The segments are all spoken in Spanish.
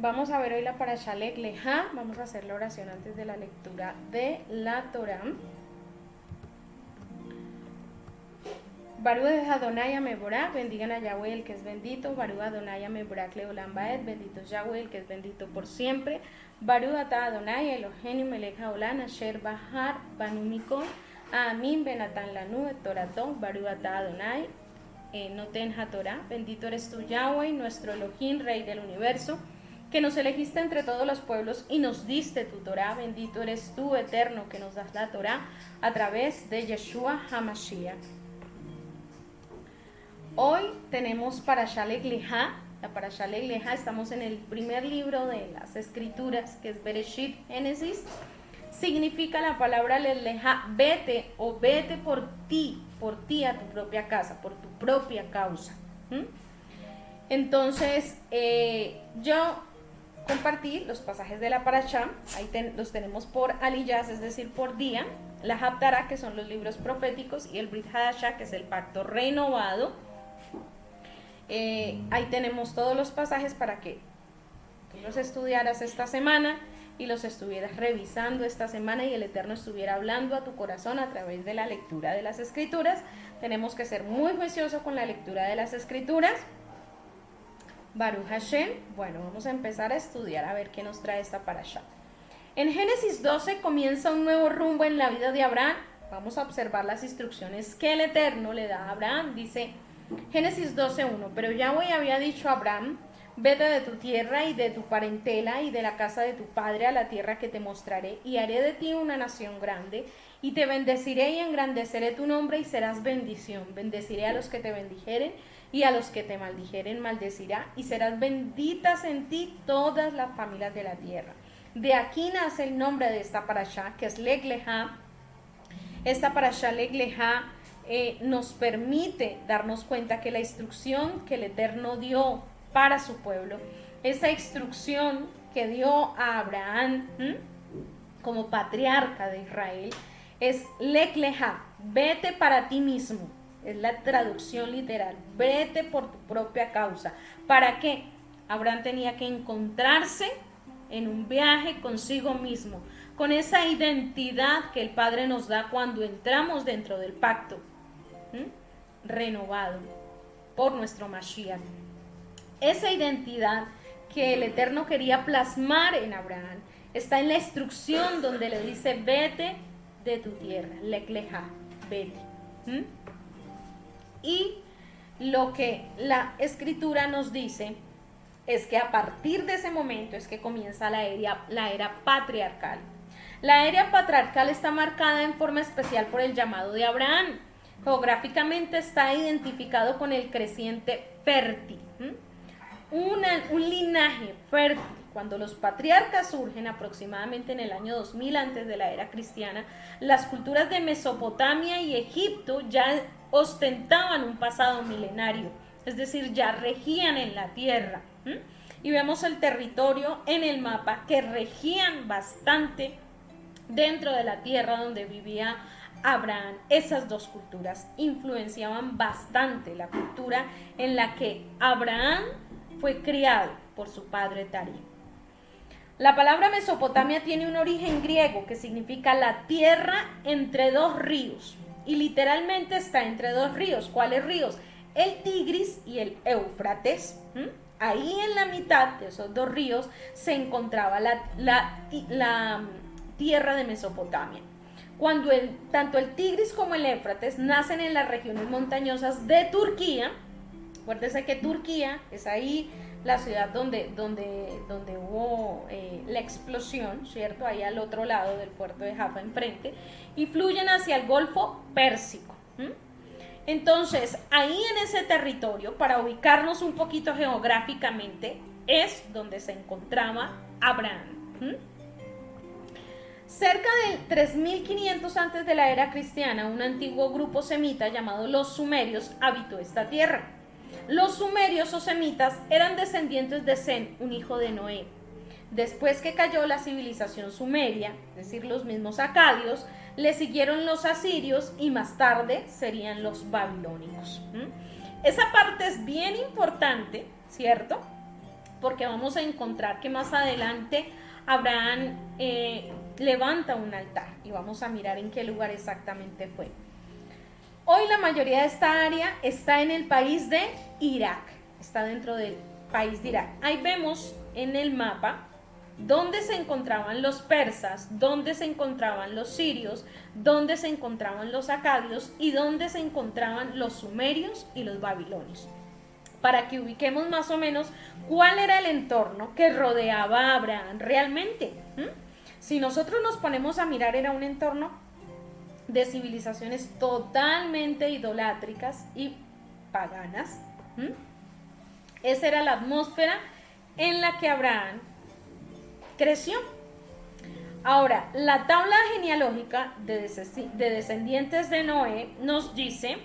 Vamos a ver hoy la Parashá Lech Lejá. Vamos a hacer la oración antes de la lectura de la Torá. Barú Adonai Ameborá, bendigan a Yahweh el que es bendito. Barú Adonai Ameborá Leolam Baed, bendito es Yahweh el que es bendito por siempre. Barú Ata Adonai Eloheinu Melech Haolam Asher Bahar Banu Mikol Amin Benatan Lanu et Torato. Barú Ata Adonai Noten HaTorah, bendito eres tú Yahweh, nuestro Elohim, Rey del universo, que nos elegiste entre todos los pueblos y nos diste tu Torah. Bendito eres tú, eterno, que nos das la Torah a través de Yeshua HaMashiach. Hoy tenemos Parashá Lech Lejá. La Parashá Lech Lejá, estamos en el primer libro de las Escrituras, que es Bereshit, Génesis. Significa la palabra Lech Lejá, vete o vete por ti a tu propia casa, por tu propia causa. Entonces, yo compartí los pasajes de la Parashá, ahí los tenemos por aliyás, es decir, por día, la Haftarah, que son los libros proféticos, y el Brit Hadashah, que es el pacto renovado. Ahí tenemos todos los pasajes para que tú los estudiaras esta semana y los estuvieras revisando esta semana y el Eterno estuviera hablando a tu corazón a través de la lectura de las Escrituras. Tenemos que ser muy juiciosos con la lectura de las Escrituras. Baruch Hashem. Bueno, vamos a empezar a estudiar a ver qué nos trae esta parashá. En Génesis 12 comienza un nuevo rumbo en la vida de Abraham. Vamos a observar las instrucciones que el Eterno le da a Abraham. Dice Génesis 12:1, pero Yahweh había dicho a Abraham: vete de tu tierra y de tu parentela y de la casa de tu padre a la tierra que te mostraré, y haré de ti una nación grande, y te bendeciré y engrandeceré tu nombre y serás bendición. Bendeciré a los que te bendijeren, y a los que te maldijeren maldecirá, y serás benditas en ti todas las familias de la tierra. De aquí nace el nombre de esta parashá, que es Lech Lejá. Esta parashá Lech Lejá nos permite darnos cuenta que la instrucción que el Eterno dio para su pueblo, esa instrucción que dio a Abraham como patriarca de Israel, es Lech Lejá, vete para ti mismo. Es la traducción literal, vete por tu propia causa. ¿Para qué? Abraham tenía que encontrarse en un viaje consigo mismo, con esa identidad que el Padre nos da cuando entramos dentro del pacto renovado por nuestro Mashiach. Esa identidad que el Eterno quería plasmar en Abraham está en la instrucción donde le dice: vete de tu tierra, Lech Lejá, vete. Y lo que la Escritura nos dice es que a partir de ese momento es que comienza la era patriarcal. La era patriarcal está marcada en forma especial por el llamado de Abraham. Geográficamente está identificado con el creciente fértil. Un linaje fértil. Cuando los patriarcas surgen aproximadamente en el año 2000 antes de la era cristiana, las culturas de Mesopotamia y Egipto ya ostentaban un pasado milenario, es decir, ya regían en la tierra. Y vemos el territorio en el mapa que regían bastante dentro de la tierra donde vivía Abraham. Esas dos culturas influenciaban bastante la cultura en la que Abraham fue criado por su padre Tarí. La palabra Mesopotamia tiene un origen griego que significa la tierra entre dos ríos, y literalmente está entre dos ríos. ¿Cuáles ríos? El Tigris y el Éufrates. Ahí en la mitad de esos dos ríos se encontraba la tierra de Mesopotamia. Cuando tanto el Tigris como el Éufrates nacen en las regiones montañosas de Turquía. Acuérdense que Turquía es ahí la ciudad donde hubo la explosión, ¿cierto? Ahí al otro lado del puerto de Jaffa enfrente, y fluyen hacia el Golfo Pérsico. Entonces, ahí en ese territorio, para ubicarnos un poquito geográficamente, es donde se encontraba Abraham. Cerca del 3500 antes de la era cristiana, un antiguo grupo semita llamado los sumerios habitó esta tierra. Los sumerios o semitas eran descendientes de Sem, un hijo de Noé. Después que cayó la civilización sumeria, es decir, los mismos acadios, le siguieron los asirios y más tarde serían los babilónicos. Esa parte es bien importante, ¿cierto? porque vamos a encontrar que más adelante Abraham levanta un altar y vamos a mirar en qué lugar exactamente fue. Hoy la mayoría de esta área está en el país de Irak, está dentro del país de Irak. Ahí vemos en el mapa dónde se encontraban los persas, dónde se encontraban los sirios, dónde se encontraban los acadios y dónde se encontraban los sumerios y los babilonios, para que ubiquemos más o menos cuál era el entorno que rodeaba a Abraham realmente. Si nosotros nos ponemos a mirar, era un entorno de civilizaciones totalmente idolátricas y paganas. Esa era la atmósfera en la que Abraham creció. Ahora, la tabla genealógica de descendientes de Noé nos dice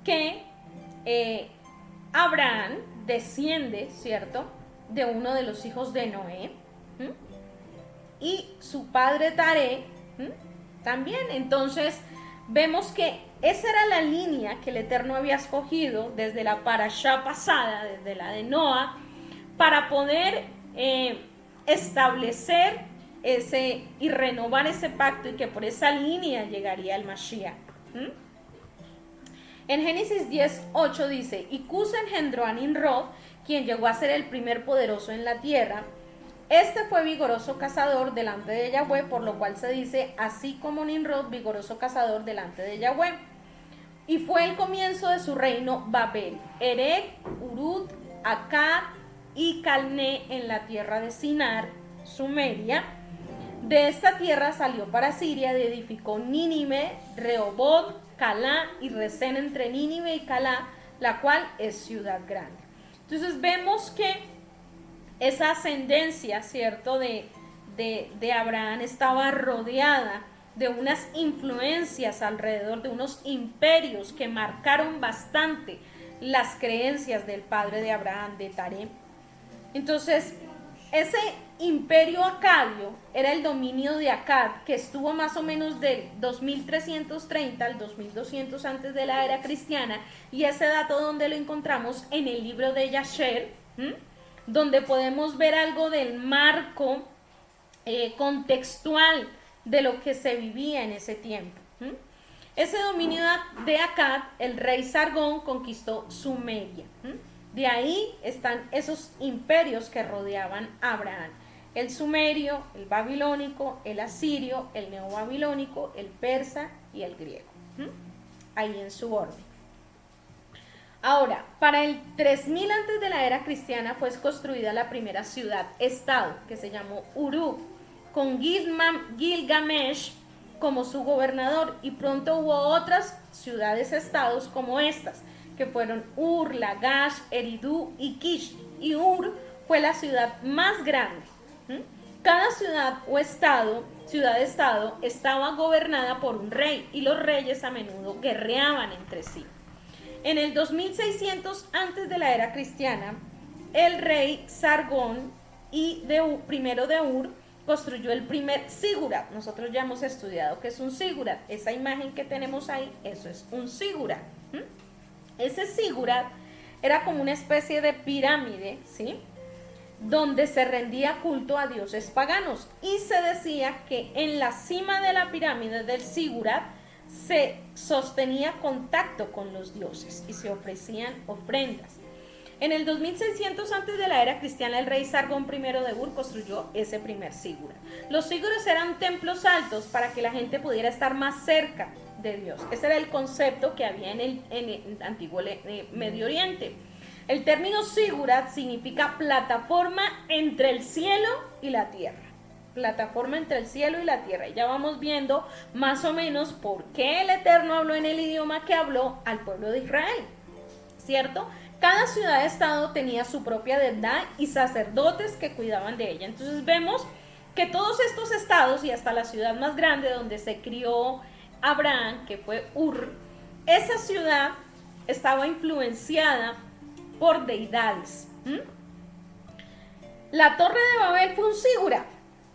que Abraham desciende, ¿cierto?, de uno de los hijos de Noé, y su padre Taré también. Entonces vemos que esa era la línea que el Eterno había escogido desde la parashá pasada, desde la de Noa, para poder establecer ese y renovar ese pacto, y que por esa línea llegaría el Mashiach. En Génesis 10:8 dice: y Cus engendró a Nimrod, quien llegó a ser el primer poderoso en la tierra. Este fue vigoroso cazador delante de Yahweh, por lo cual se dice: así como Nimrod, vigoroso cazador delante de Yahweh. Y fue el comienzo de su reino Babel, Erech, Urut, Akkad y Calné en la tierra de Sinar, Sumeria. De esta tierra salió para Siria, y edificó Nínive, Rehoboth, Calá y Resén entre Nínive y Calá, la cual es ciudad grande. Entonces vemos que esa ascendencia, ¿cierto?, de Abraham estaba rodeada de unas influencias alrededor, de unos imperios que marcaron bastante las creencias del padre de Abraham, de Taré. Entonces, ese imperio acadio era el dominio de Akkad, que estuvo más o menos del 2330 al 2200 antes de la era cristiana, y ese dato donde lo encontramos en el libro de Yasher, donde podemos ver algo del marco contextual de lo que se vivía en ese tiempo. Ese dominio de Akkad, el rey Sargón conquistó Sumeria. De ahí están esos imperios que rodeaban a Abraham: el sumerio, el babilónico, el asirio, el neobabilónico, el persa y el griego. Ahí en su orden. Ahora, para el 3000 antes de la era cristiana fue construida la primera ciudad-estado, que se llamó Uruk, con Gilgamesh como su gobernador, y pronto hubo otras ciudades-estados como estas, que fueron Ur, Lagash, Eridu y Kish. Y Ur fue la ciudad más grande. Cada ciudad o ciudad-estado estaba gobernada por un rey, y los reyes a menudo guerreaban entre sí. En el 2600 antes de la era cristiana, el rey Sargón primero de Ur construyó el primer sigurat. Nosotros ya hemos estudiado qué es un sigurat. Esa imagen que tenemos ahí, eso es un sigurat. Ese sigurat era como una especie de pirámide, ¿sí?, donde se rendía culto a dioses paganos, y se decía que en la cima de la pirámide del sigurat se sostenía contacto con los dioses y se ofrecían ofrendas. En el 2600 antes de la era cristiana, el rey Sargón I de Ur construyó ese primer sigurat. Los sigurats eran templos altos para que la gente pudiera estar más cerca de Dios. Ese era el concepto que había en el antiguo Medio Oriente. El término sigurat significa plataforma entre el cielo y la tierra. Plataforma entre el cielo y la tierra. Y ya vamos viendo más o menos por qué el Eterno habló en el idioma que habló al pueblo de Israel, ¿cierto? Cada ciudad-estado tenía su propia deidad y sacerdotes que cuidaban de ella. Entonces vemos que todos estos estados, y hasta la ciudad más grande donde se crió Abraham, que fue Ur, esa ciudad estaba influenciada por deidades. La torre de Babel fue un sigurat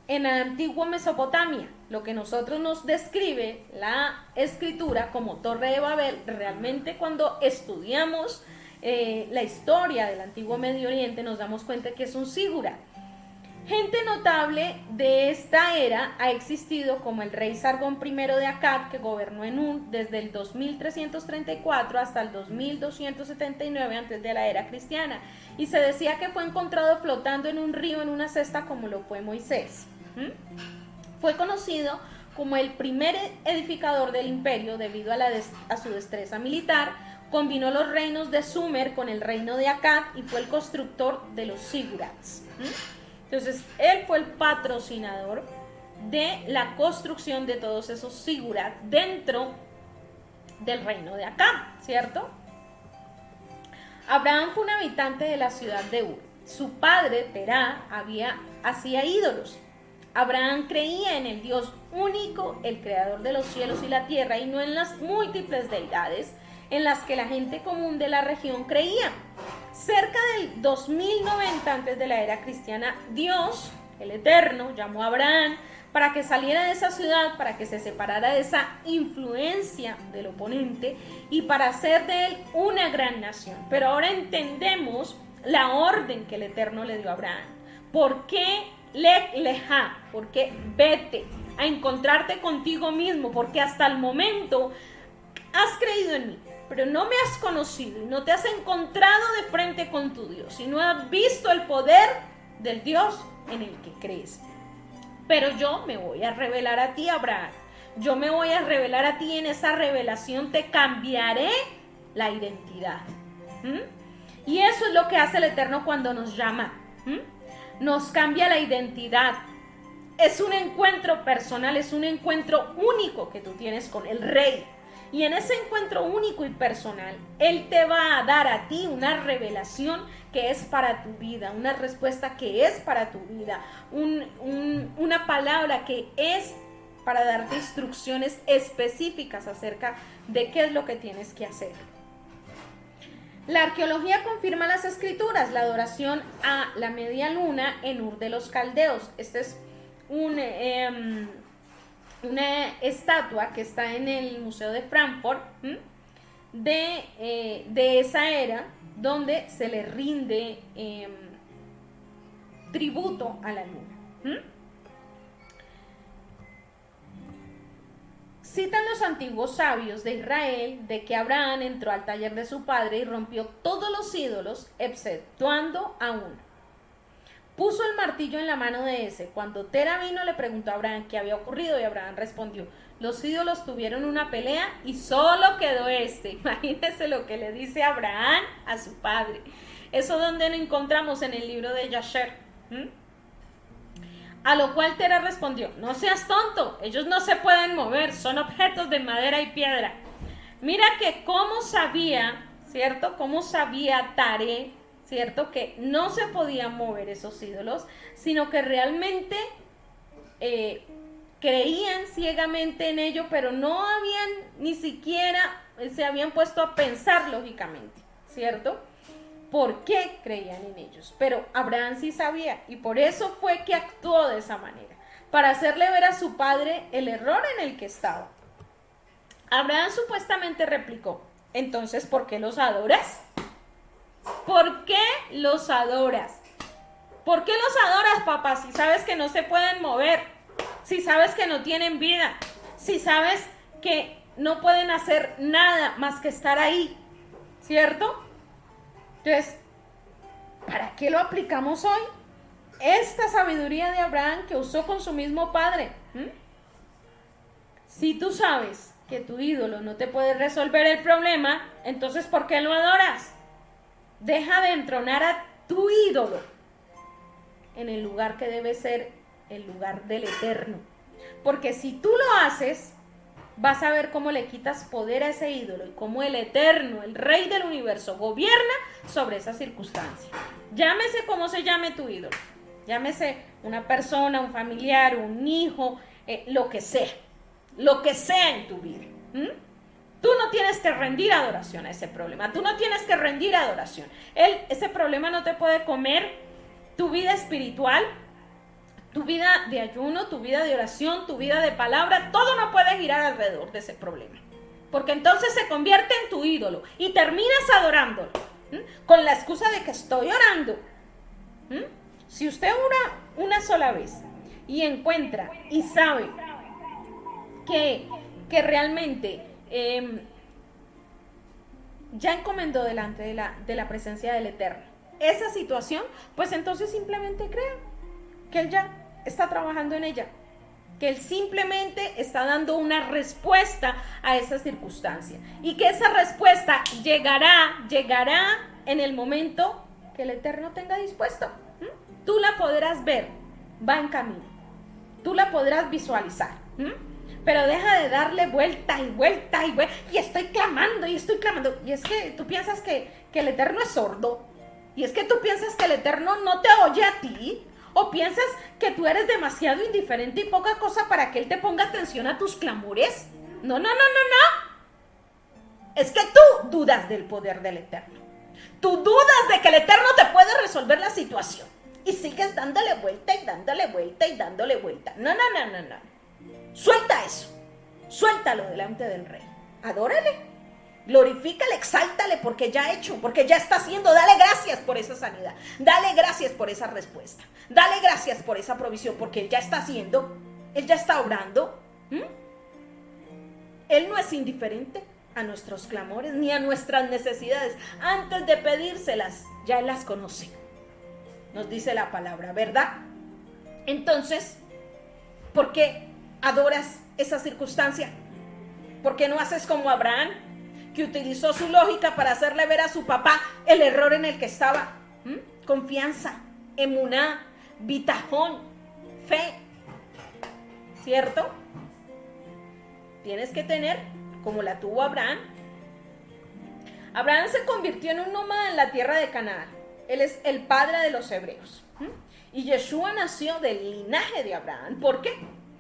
en la antigua Mesopotamia, lo que nosotros nos describe la escritura como torre de Babel. Realmente cuando estudiamos la historia del antiguo Medio Oriente, nos damos cuenta que es un zigurat. Gente notable de esta era ha existido como el rey Sargón I de Akkad, que gobernó en desde el 2334 hasta el 2279 antes de la era cristiana, y se decía que fue encontrado flotando en un río en una cesta como lo fue Moisés. Fue conocido como el primer edificador del imperio debido a su destreza militar. Combinó los reinos de Sumer con el reino de Akkad y fue el constructor de los zigurats. Entonces, él fue el patrocinador de la construcción de todos esos zigurats dentro del reino de Akkad, ¿cierto? Abraham fue un habitante de la ciudad de Ur. Su padre, Terah, hacía ídolos. Abraham creía en el Dios único, el creador de los cielos y la tierra, y no en las múltiples deidades en las que la gente común de la región creía. Cerca del 2090 antes de la era cristiana, Dios, el Eterno, llamó a Abraham para que saliera de esa ciudad, para que se separara de esa influencia del oponente y para hacer de él una gran nación. Pero ahora entendemos la orden que el Eterno le dio a Abraham. ¿Por qué leja? ¿Por qué vete a encontrarte contigo mismo? Porque hasta el momento has creído en mí, pero no me has conocido y no te has encontrado de frente con tu Dios y no has visto el poder del Dios en el que crees. Pero yo me voy a revelar a ti, Abraham. Yo me voy a revelar a ti, y en esa revelación te cambiaré la identidad. Y eso es lo que hace el Eterno cuando nos llama. Nos cambia la identidad. Es un encuentro personal, es un encuentro único que tú tienes con el Rey. Y en ese encuentro único y personal, Él te va a dar a ti una revelación que es para tu vida, una respuesta que es para tu vida, una palabra que es para darte instrucciones específicas acerca de qué es lo que tienes que hacer. La arqueología confirma las escrituras, la adoración a la media luna en Ur de los Caldeos. Este es una estatua que está en el Museo de Frankfurt de esa era, donde se le rinde tributo a la luna. Citan los antiguos sabios de Israel de que Abraham entró al taller de su padre y rompió todos los ídolos, exceptuando a uno. Puso el martillo en la mano de ese. Cuando Terah vino, le preguntó a Abraham qué había ocurrido, y Abraham respondió: los ídolos tuvieron una pelea y solo quedó este. Imagínense lo que le dice Abraham a su padre. Eso donde lo encontramos en el libro de Yasher. A lo cual Terah respondió: no seas tonto, ellos no se pueden mover, son objetos de madera y piedra. Mira que cómo sabía, ¿cierto? Cómo sabía Taré, ¿cierto? Que no se podían mover esos ídolos, sino que realmente creían ciegamente en ello, pero no habían ni siquiera se habían puesto a pensar lógicamente, ¿cierto? ¿Por qué creían en ellos? Pero Abraham sí sabía, y por eso fue que actuó de esa manera, para hacerle ver a su padre el error en el que estaba. Abraham supuestamente replicó: entonces, ¿por qué los adoras? ¿Por qué los adoras? ¿Por qué los adoras, papá? Si sabes que no se pueden mover, si sabes que no tienen vida, si sabes que no pueden hacer nada más que estar ahí, ¿cierto? Entonces, ¿para qué lo aplicamos hoy? Esta sabiduría de Abraham que usó con su mismo padre. Si tú sabes que tu ídolo no te puede resolver el problema, entonces ¿por qué lo adoras? Deja de entronar a tu ídolo en el lugar que debe ser el lugar del Eterno. Porque si tú lo haces, vas a ver cómo le quitas poder a ese ídolo y cómo el Eterno, el Rey del universo, gobierna sobre esa circunstancia. Llámese como se llame tu ídolo. Llámese una persona, un familiar, un hijo, lo que sea en tu vida. Tú no tienes que rendir adoración a ese problema. Tú no tienes que rendir adoración. Ese problema no te puede comer tu vida espiritual, tu vida de ayuno, tu vida de oración, tu vida de palabra. Todo no puede girar alrededor de ese problema. Porque entonces se convierte en tu ídolo y terminas adorándolo. con la excusa de que estoy orando. Si usted ora una sola vez y encuentra y sabe que realmente ya encomendó delante de la presencia del Eterno esa situación, pues entonces simplemente crea que Él ya está trabajando en ella, que Él simplemente está dando una respuesta a esa circunstancia y que esa respuesta llegará en el momento que el Eterno tenga dispuesto. Tú la podrás ver, va en camino, tú la podrás visualizar, pero deja de darle vuelta y vuelta y vuelta, y estoy clamando, y es que tú piensas que el Eterno es sordo, y es que tú piensas que el Eterno no te oye a ti, o piensas que tú eres demasiado indiferente y poca cosa para que Él te ponga atención a tus clamores. No, es que tú dudas del poder del Eterno, tú dudas de que el Eterno te puede resolver la situación, y sigues dándole vuelta y dándole vuelta y dándole vuelta. No. Suelta eso. Suéltalo delante del Rey. Adórale. Glorifícale, exáltale porque ya ha hecho, porque ya está haciendo. Dale gracias por esa sanidad. Dale gracias por esa respuesta. Dale gracias por esa provisión porque Él ya está haciendo. Él ya está obrando. Él no es indiferente a nuestros clamores ni a nuestras necesidades. Antes de pedírselas, ya Él las conoce. Nos dice la palabra, ¿verdad? Entonces, ¿por qué adoras esa circunstancia? ¿Por qué no haces como Abraham, que utilizó su lógica para hacerle ver a su papá el error en el que estaba? Confianza, emuná, bitajón, fe, ¿cierto? Tienes que tener, como la tuvo Abraham. Abraham se convirtió en un nómada en la tierra de Canaán. Él es el padre de los hebreos. Y Yeshua nació del linaje de Abraham. ¿Por qué?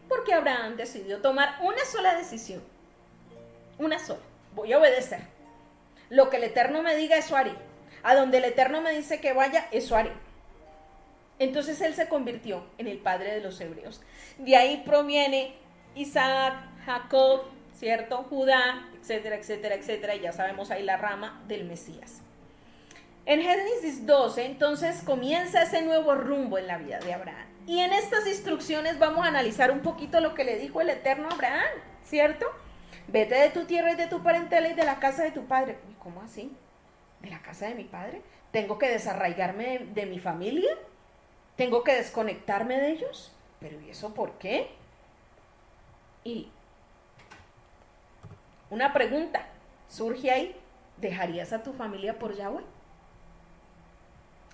Porque Abraham decidió tomar una sola decisión. Una sola. Voy a obedecer. Lo que el Eterno me diga, eso haré. A donde el Eterno me dice que vaya, eso haré. Entonces él se convirtió en el padre de los hebreos. De ahí proviene Isaac, Jacob, ¿cierto? Judá, etcétera, etcétera, etcétera. Y ya sabemos ahí la rama del Mesías. En Génesis 12, entonces comienza ese nuevo rumbo en la vida de Abraham. Y en estas instrucciones vamos a analizar un poquito lo que le dijo el Eterno a Abraham, ¿cierto? Vete de tu tierra y de tu parentela y de la casa de tu padre. ¿Y cómo así? ¿De la casa de mi padre? ¿Tengo que desarraigarme de mi familia? ¿Tengo que desconectarme de ellos? ¿Pero y eso por qué? Y una pregunta surge ahí. ¿Dejarías a tu familia por Yahweh?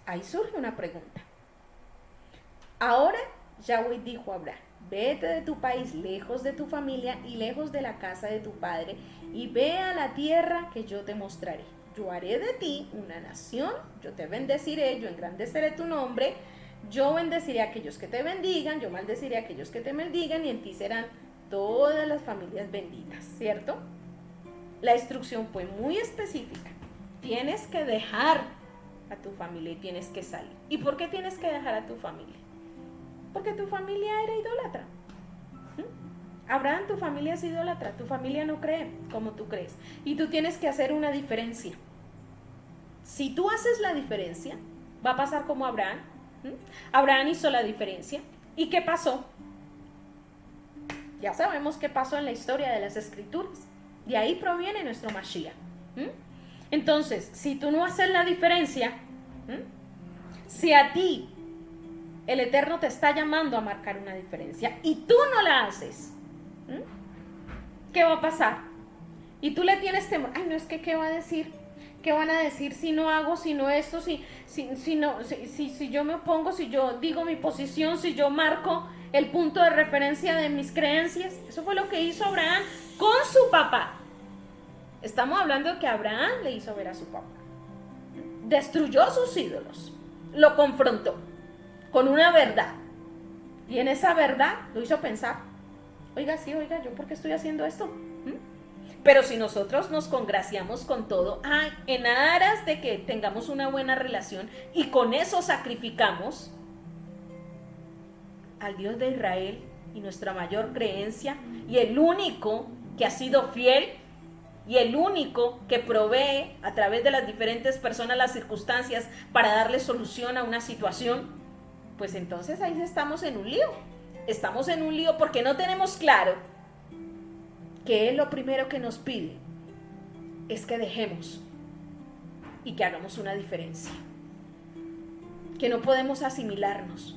Ahí surge una pregunta. Ahora Yahweh dijo a Abraham, vete de tu país, lejos de tu familia y lejos de la casa de tu padre, y ve a la tierra que yo te mostraré. Yo haré de ti una nación, yo te bendeciré, yo engrandeceré tu nombre, yo bendeciré a aquellos que te bendigan, yo maldeciré a aquellos que te maldigan, y en ti serán todas las familias benditas, ¿cierto? La instrucción fue muy específica. Tienes que dejar a tu familia y tienes que salir. ¿Y por qué tienes que dejar a tu familia? Porque tu familia era idólatra. Abraham, tu familia es idólatra, tu familia no cree como tú crees. Y tú tienes que hacer una diferencia. Si tú haces la diferencia, va a pasar como Abraham. Abraham hizo la diferencia. ¿Y qué pasó? Ya sabemos qué pasó en la historia de las Escrituras. De ahí proviene nuestro Mashiach. Entonces, si tú no haces la diferencia, si a ti el Eterno te está llamando a marcar una diferencia y tú no la haces, ¿qué va a pasar? Y tú le tienes temor. Ay, no, es que ¿qué va a decir? ¿Qué van a decir si no hago, si no esto, si yo me opongo, si yo digo mi posición, si yo marco el punto de referencia de mis creencias? Eso fue lo que hizo Abraham con su papá. Estamos hablando de que Abraham le hizo ver a su papá. Destruyó sus ídolos. Lo confrontó con una verdad. Y en esa verdad lo hizo pensar. Oiga, ¿yo por qué estoy haciendo esto? Pero si nosotros nos congraciamos con todo, en aras de que tengamos una buena relación y con eso sacrificamos al Dios de Israel y nuestra mayor creencia y el único que ha sido fiel y el único que provee a través de las diferentes personas las circunstancias para darle solución a una situación, pues entonces ahí estamos en un lío. Estamos en un lío porque no tenemos claro que Él lo primero que nos pide es que dejemos y que hagamos una diferencia. Que no podemos asimilarnos,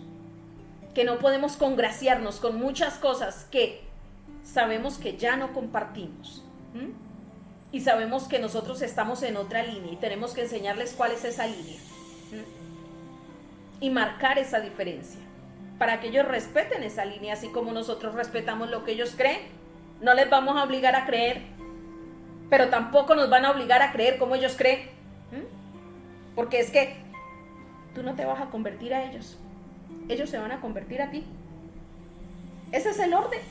que no podemos congraciarnos con muchas cosas que sabemos que ya no compartimos. Y sabemos que nosotros estamos en otra línea y tenemos que enseñarles cuál es esa línea. Y marcar esa diferencia para que ellos respeten esa línea, así como nosotros respetamos lo que ellos creen. No les vamos a obligar a creer, pero tampoco nos van a obligar a creer como ellos creen. Porque es que tú no te vas a convertir a ellos, ellos se van a convertir a ti. Ese es el orden.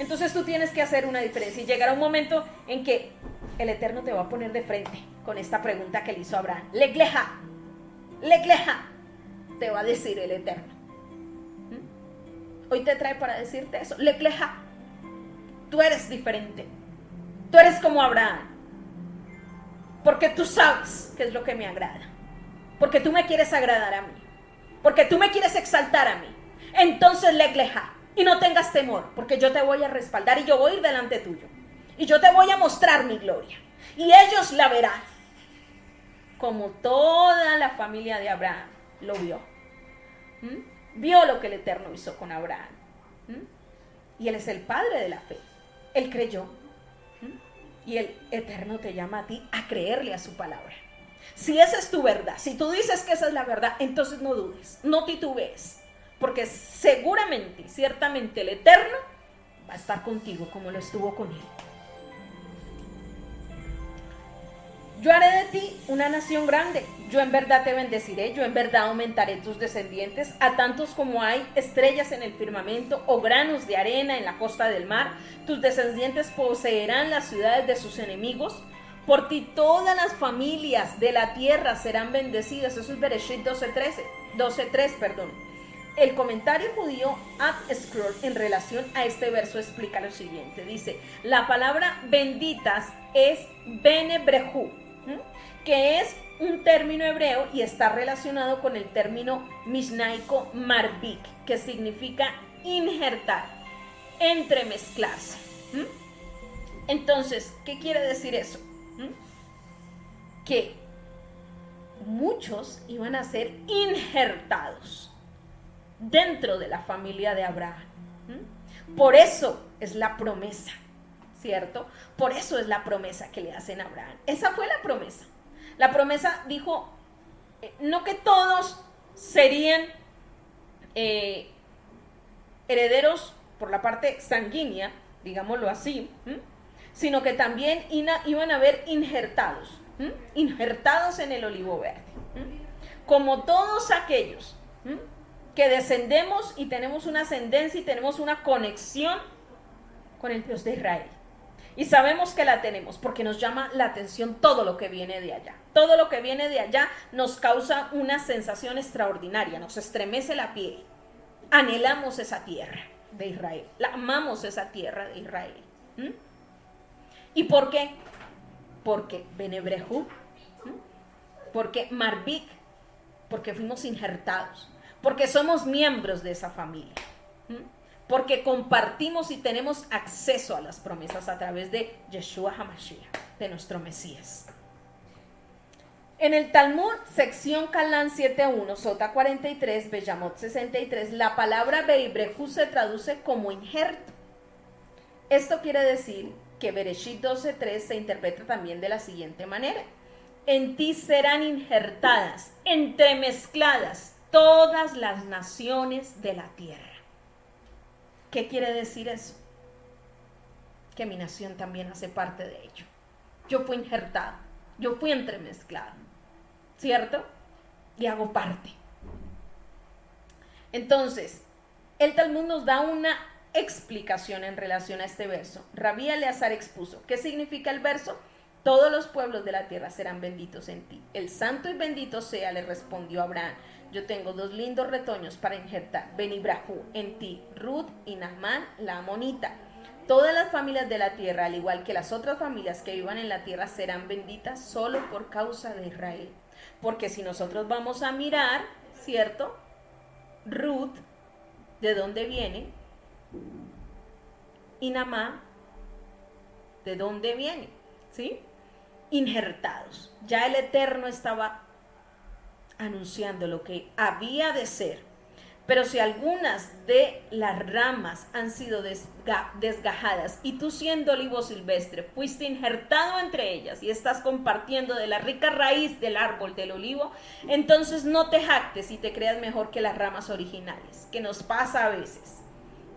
Entonces tú tienes que hacer una diferencia y llegará un momento en que el Eterno te va a poner de frente con esta pregunta que le hizo Abraham. Legleja, te va a decir el Eterno. Hoy te trae para decirte eso. Legleja, tú eres diferente. Tú eres como Abraham. Porque tú sabes qué es lo que me agrada. Porque tú me quieres agradar a mí. Porque tú me quieres exaltar a mí. Entonces legleja. Y no tengas temor, porque yo te voy a respaldar y yo voy a ir delante tuyo. Y yo te voy a mostrar mi gloria. Y ellos la verán. Como toda la familia de Abraham lo vio. Vio lo que el Eterno hizo con Abraham. Y Él es el padre de la fe. Él creyó. Y el Eterno te llama a ti a creerle a su palabra. Si esa es tu verdad, si tú dices que esa es la verdad, entonces no dudes, no titubees. Porque seguramente y ciertamente el Eterno va a estar contigo como lo estuvo con Él. Yo haré de ti una nación grande. Yo en verdad te bendeciré. Yo en verdad aumentaré tus descendientes a tantos como hay estrellas en el firmamento o granos de arena en la costa del mar. Tus descendientes poseerán las ciudades de sus enemigos. Por ti todas las familias de la tierra serán bendecidas. Eso es Bereshit 12:3, perdón. El comentario judío Ad Scroll en relación a este verso explica lo siguiente. Dice, la palabra benditas es Benebrehu, que es un término hebreo y está relacionado con el término mishnaico marbik, que significa injertar, entremezclarse. Entonces, ¿qué quiere decir eso? Que muchos iban a ser injertados dentro de la familia de Abraham. Por eso es la promesa, ¿cierto? Por eso es la promesa que le hacen a Abraham. Esa fue la promesa. La promesa dijo, no que todos serían herederos por la parte sanguínea, digámoslo así, sino que también iban a haber injertados en el olivo verde. Como todos aquellos que descendemos y tenemos una ascendencia y tenemos una conexión con el Dios de Israel. Y sabemos que la tenemos porque nos llama la atención todo lo que viene de allá. Todo lo que viene de allá nos causa una sensación extraordinaria, nos estremece la piel. Anhelamos esa tierra de Israel, la amamos esa tierra de Israel. ¿Y por qué? Porque Benebrehu, porque Marbik, porque fuimos injertados. Porque somos miembros de esa familia. Porque compartimos y tenemos acceso a las promesas a través de Yeshua HaMashiach, de nuestro Mesías. En el Talmud, sección Kalán 7.1, Sota 43, Beyamot 63, la palabra Beibrehu se traduce como injerto. Esto quiere decir que Bereshit 12.3 se interpreta también de la siguiente manera. En ti serán injertadas, entremezcladas, todas las naciones de la tierra. ¿Qué quiere decir eso? Que mi nación también hace parte de ello. Yo fui injertado, yo fui entremezclado, ¿cierto? Y hago parte. Entonces, el Talmud nos da una explicación en relación a este verso. Rabí Eleazar expuso, ¿qué significa el verso? Todos los pueblos de la tierra serán benditos en ti. El santo y bendito sea, le respondió Abraham. Yo tengo 2 lindos retoños para injertar. Benibrahu en ti, Ruth y Nahmán, la amonita. todas las familias de la tierra, al igual que las otras familias que vivan en la tierra, serán benditas solo por causa de Israel. Porque si nosotros vamos a mirar, ¿cierto? Ruth, ¿de dónde viene? Y Naamá, ¿de dónde viene? ¿Sí? Injertados. Ya el Eterno estaba anunciando lo que había de ser. Pero si algunas de las ramas han sido desgajadas y tú, siendo olivo silvestre, fuiste injertado entre ellas y estás compartiendo de la rica raíz del árbol del olivo, entonces no te jactes y te creas mejor que las ramas originales, que nos pasa a veces.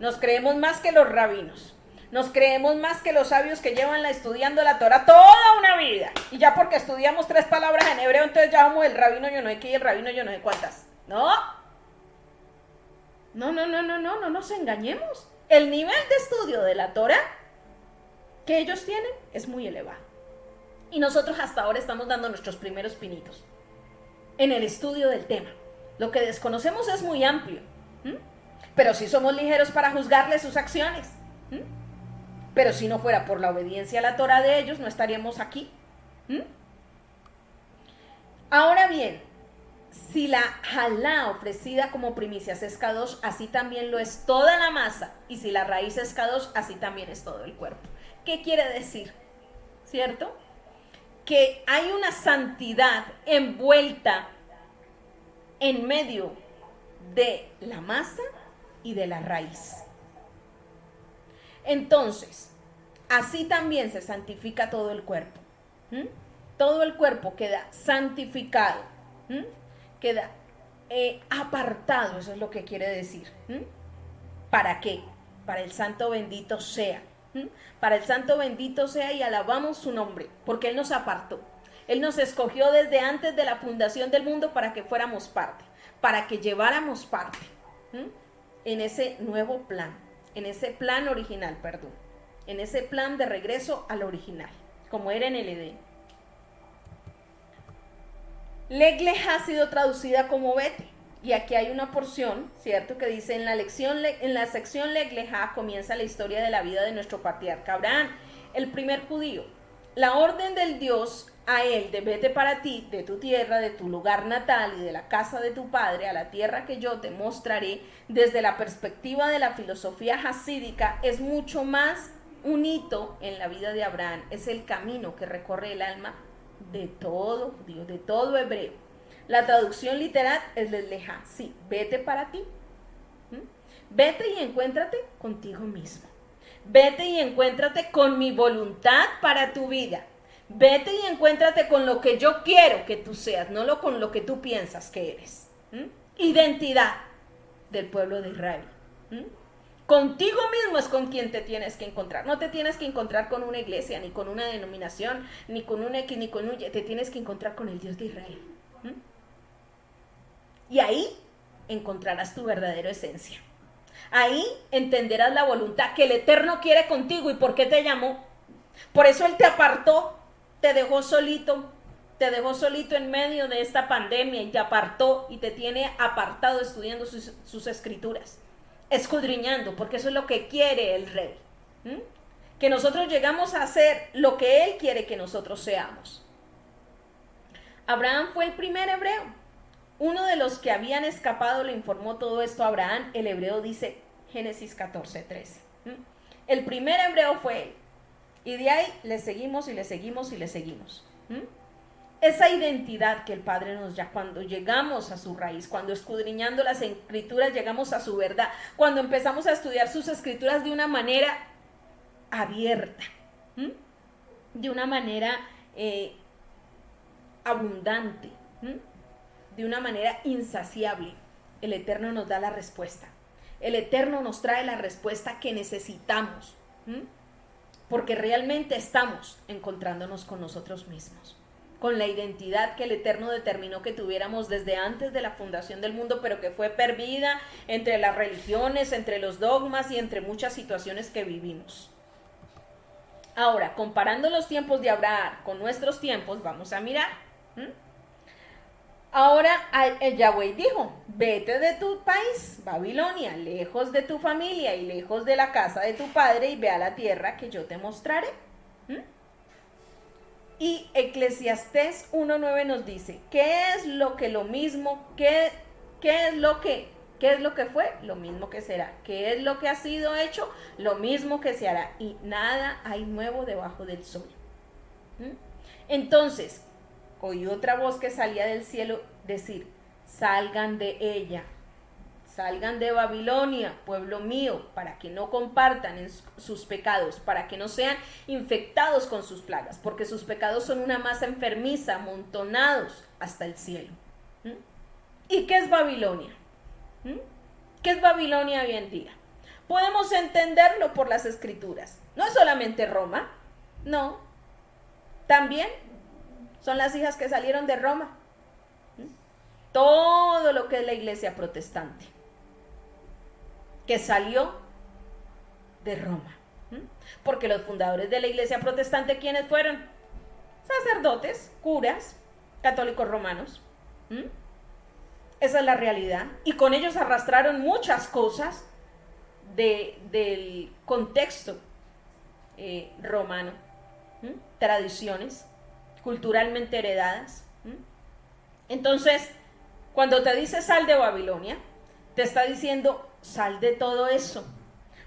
Nos creemos más que los rabinos. Nos creemos más que los sabios que llevan estudiando la Torah toda una vida. Y ya porque estudiamos 3 palabras en hebreo, entonces ya vamos el rabino yo no sé qué y el rabino yo no sé cuántas. No nos engañemos. El nivel de estudio de la Torah que ellos tienen es muy elevado. Y nosotros hasta ahora estamos dando nuestros primeros pinitos en el estudio del tema. Lo que desconocemos es muy amplio. Pero sí somos ligeros para juzgarle sus acciones. Pero si no fuera por la obediencia a la Torah de ellos, no estaríamos aquí. Ahora bien, si la jalá ofrecida como primicias es kadosh, así también lo es toda la masa. Y si la raíz es kadosh, así también es todo el cuerpo. ¿Qué quiere decir? ¿Cierto? Que hay una santidad envuelta en medio de la masa y de la raíz. Entonces, así también se santifica todo el cuerpo. Todo el cuerpo queda santificado. Queda apartado, eso es lo que quiere decir. ¿Para qué? Para el santo bendito sea. Para el santo bendito sea, y alabamos su nombre, porque Él nos apartó. Él nos escogió desde antes de la fundación del mundo para que fuéramos parte, para que lleváramos parte en ese nuevo plan, en ese plan original, en ese plan de regreso al original, como era en el Edén. Leg Lejá ha sido traducida como vete, y aquí hay una porción, ¿cierto?, que dice: en la sección Leg Lejá comienza la historia de la vida de nuestro patriarca Abraham, el primer judío. La orden del Dios a él de vete para ti, de tu tierra, de tu lugar natal y de la casa de tu padre, a la tierra que yo te mostraré, desde la perspectiva de la filosofía hasídica, es mucho más un hito en la vida de Abraham. Es el camino que recorre el alma de todo judío, de todo hebreo. La traducción literal es lejá, sí, vete para ti. Vete y encuéntrate contigo mismo. Vete y encuéntrate con mi voluntad para tu vida. Vete y encuéntrate con lo que yo quiero que tú seas, no con lo que tú piensas que eres. Identidad del pueblo de Israel. Contigo mismo es con quien te tienes que encontrar. No te tienes que encontrar con una iglesia, ni con una denominación, ni con un X, ni con un Y. Te tienes que encontrar con el Dios de Israel. Y ahí encontrarás tu verdadera esencia. Ahí entenderás la voluntad que el Eterno quiere contigo y por qué te llamó. Por eso Él te apartó, te dejó solito en medio de esta pandemia, y te apartó y te tiene apartado estudiando sus escrituras, escudriñando, porque eso es lo que quiere el Rey. Que nosotros llegamos a hacer lo que Él quiere que nosotros seamos. Abraham fue el primer hebreo. Uno de los que habían escapado le informó todo esto a Abraham. El hebreo dice Génesis 14:13. El primer hebreo fue él. Y de ahí le seguimos y le seguimos y le seguimos. Esa identidad que el Padre nos da cuando llegamos a su raíz, cuando escudriñando las escrituras llegamos a su verdad, cuando empezamos a estudiar sus escrituras de una manera abierta, de una manera abundante, de una manera insaciable, el Eterno nos da la respuesta. El Eterno nos trae la respuesta que necesitamos, porque realmente estamos encontrándonos con nosotros mismos, con la identidad que el Eterno determinó que tuviéramos desde antes de la fundación del mundo, pero que fue perdida entre las religiones, entre los dogmas y entre muchas situaciones que vivimos. Ahora, comparando los tiempos de Abraham con nuestros tiempos, vamos a mirar. Ahora el Yahweh dijo, vete de tu país, Babilonia, lejos de tu familia y lejos de la casa de tu padre, y ve a la tierra que yo te mostraré. ¿Mm? Y Eclesiastés 1:9 nos dice, ¿qué es lo que lo mismo, qué es lo que fue? Lo mismo que será. ¿Qué es lo que ha sido hecho? Lo mismo que se hará. Y nada hay nuevo debajo del sol. ¿Mm? Entonces, oí otra voz que salía del cielo decir, salgan de ella, salgan de Babilonia, pueblo mío, para que no compartan en sus pecados, para que no sean infectados con sus plagas, porque sus pecados son una masa enfermiza, amontonados hasta el cielo. ¿Mm? ¿Y qué es Babilonia? ¿Mm? ¿Qué es Babilonia hoy en día? Podemos entenderlo por las escrituras. No es solamente Roma, no. También son las hijas que salieron de Roma. ¿Mm? Todo lo que es la iglesia protestante, que salió de Roma. ¿Mm? Porque los fundadores de la iglesia protestante, ¿quiénes fueron? Sacerdotes, curas, católicos romanos. ¿Mm? Esa es la realidad. Y con ellos arrastraron muchas cosas del contexto romano. ¿Mm? Tradiciones culturalmente heredadas. ¿Mm? Entonces, cuando te dice sal de Babilonia, te está diciendo sal de todo eso,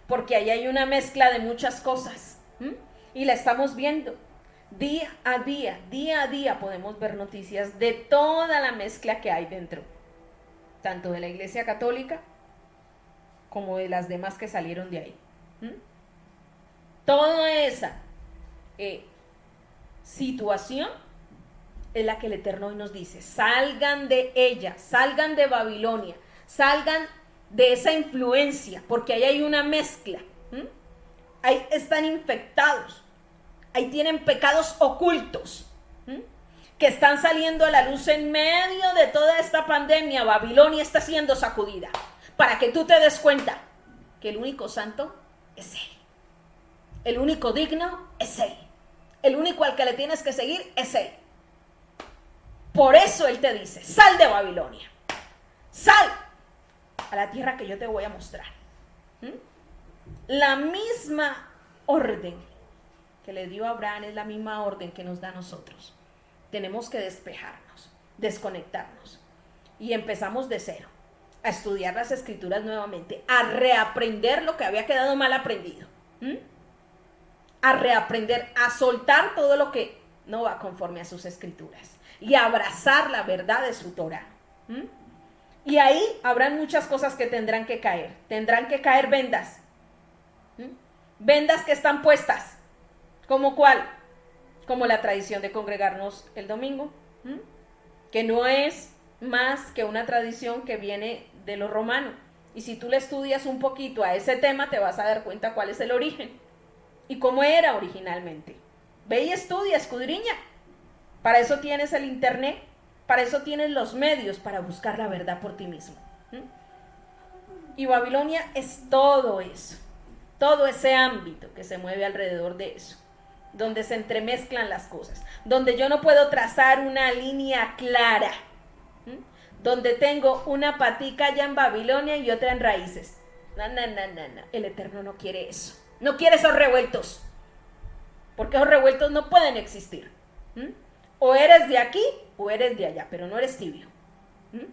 porque ahí hay una mezcla de muchas cosas. ¿Mm? Y la estamos viendo. Día a día podemos ver noticias de toda la mezcla que hay dentro, tanto de la Iglesia Católica como de las demás que salieron de ahí. ¿Mm? Toda esa situación es la que el Eterno hoy nos dice, salgan de ella, salgan de Babilonia, salgan de esa influencia, porque ahí hay una mezcla. ¿Mm? Ahí están infectados, ahí tienen pecados ocultos. ¿Mm? Que están saliendo a la luz en medio de toda esta pandemia. Babilonia está siendo sacudida, para que tú te des cuenta que el único santo es Él, el único digno es Él, el único al que le tienes que seguir es Él. Por eso Él te dice, sal de Babilonia, sal a la tierra que yo te voy a mostrar. ¿Mm? La misma orden que le dio a Abraham es la misma orden que nos da a nosotros. Tenemos que despejarnos, desconectarnos, y empezamos de cero a estudiar las escrituras nuevamente, a reaprender lo que había quedado mal aprendido. ¿Mm? A reaprender, a soltar todo lo que no va conforme a sus escrituras y a abrazar la verdad de su Torah. ¿Mm? Y ahí habrán muchas cosas que tendrán que caer vendas. ¿Mm? Vendas que están puestas. ¿Como cuál? Como la tradición de congregarnos el domingo. ¿Mm? Que no es más que una tradición que viene de lo romano. Y si tú le estudias un poquito a ese tema, te vas a dar cuenta cuál es el origen y cómo era originalmente. Ve y estudia, escudriña. Para eso tienes el internet, para eso tienes los medios para buscar la verdad por ti mismo. ¿Mm? Y Babilonia es todo eso, todo ese ámbito que se mueve alrededor de eso, donde se entremezclan las cosas, donde yo no puedo trazar una línea clara. ¿Mm? Donde tengo una patica allá en Babilonia y otra en raíces. No. El Eterno no quiere eso. No quiere esos revueltos. Porque esos revueltos no pueden existir. ¿Mm? O eres de aquí o eres de allá, pero no eres tibio. ¿Mm?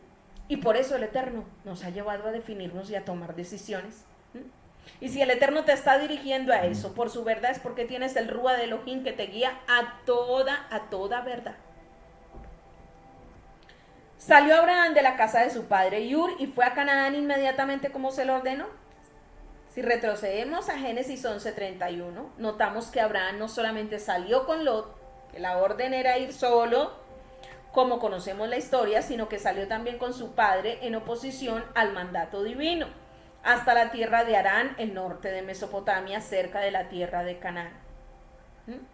Y por eso el Eterno nos ha llevado a definirnos y a tomar decisiones. ¿Mm? Y si el Eterno te está dirigiendo a eso, por su verdad, es porque tienes el Rúa de Elohim que te guía a toda verdad. Salió Abraham de la casa de su padre Ur y fue a Canaán inmediatamente como se lo ordenó. Si retrocedemos a Génesis 11:31, notamos que Abraham no solamente salió con Lot, que la orden era ir solo, como conocemos la historia, sino que salió también con su padre en oposición al mandato divino, hasta la tierra de Harán, el norte de Mesopotamia, cerca de la tierra de Canaán. ¿Mm?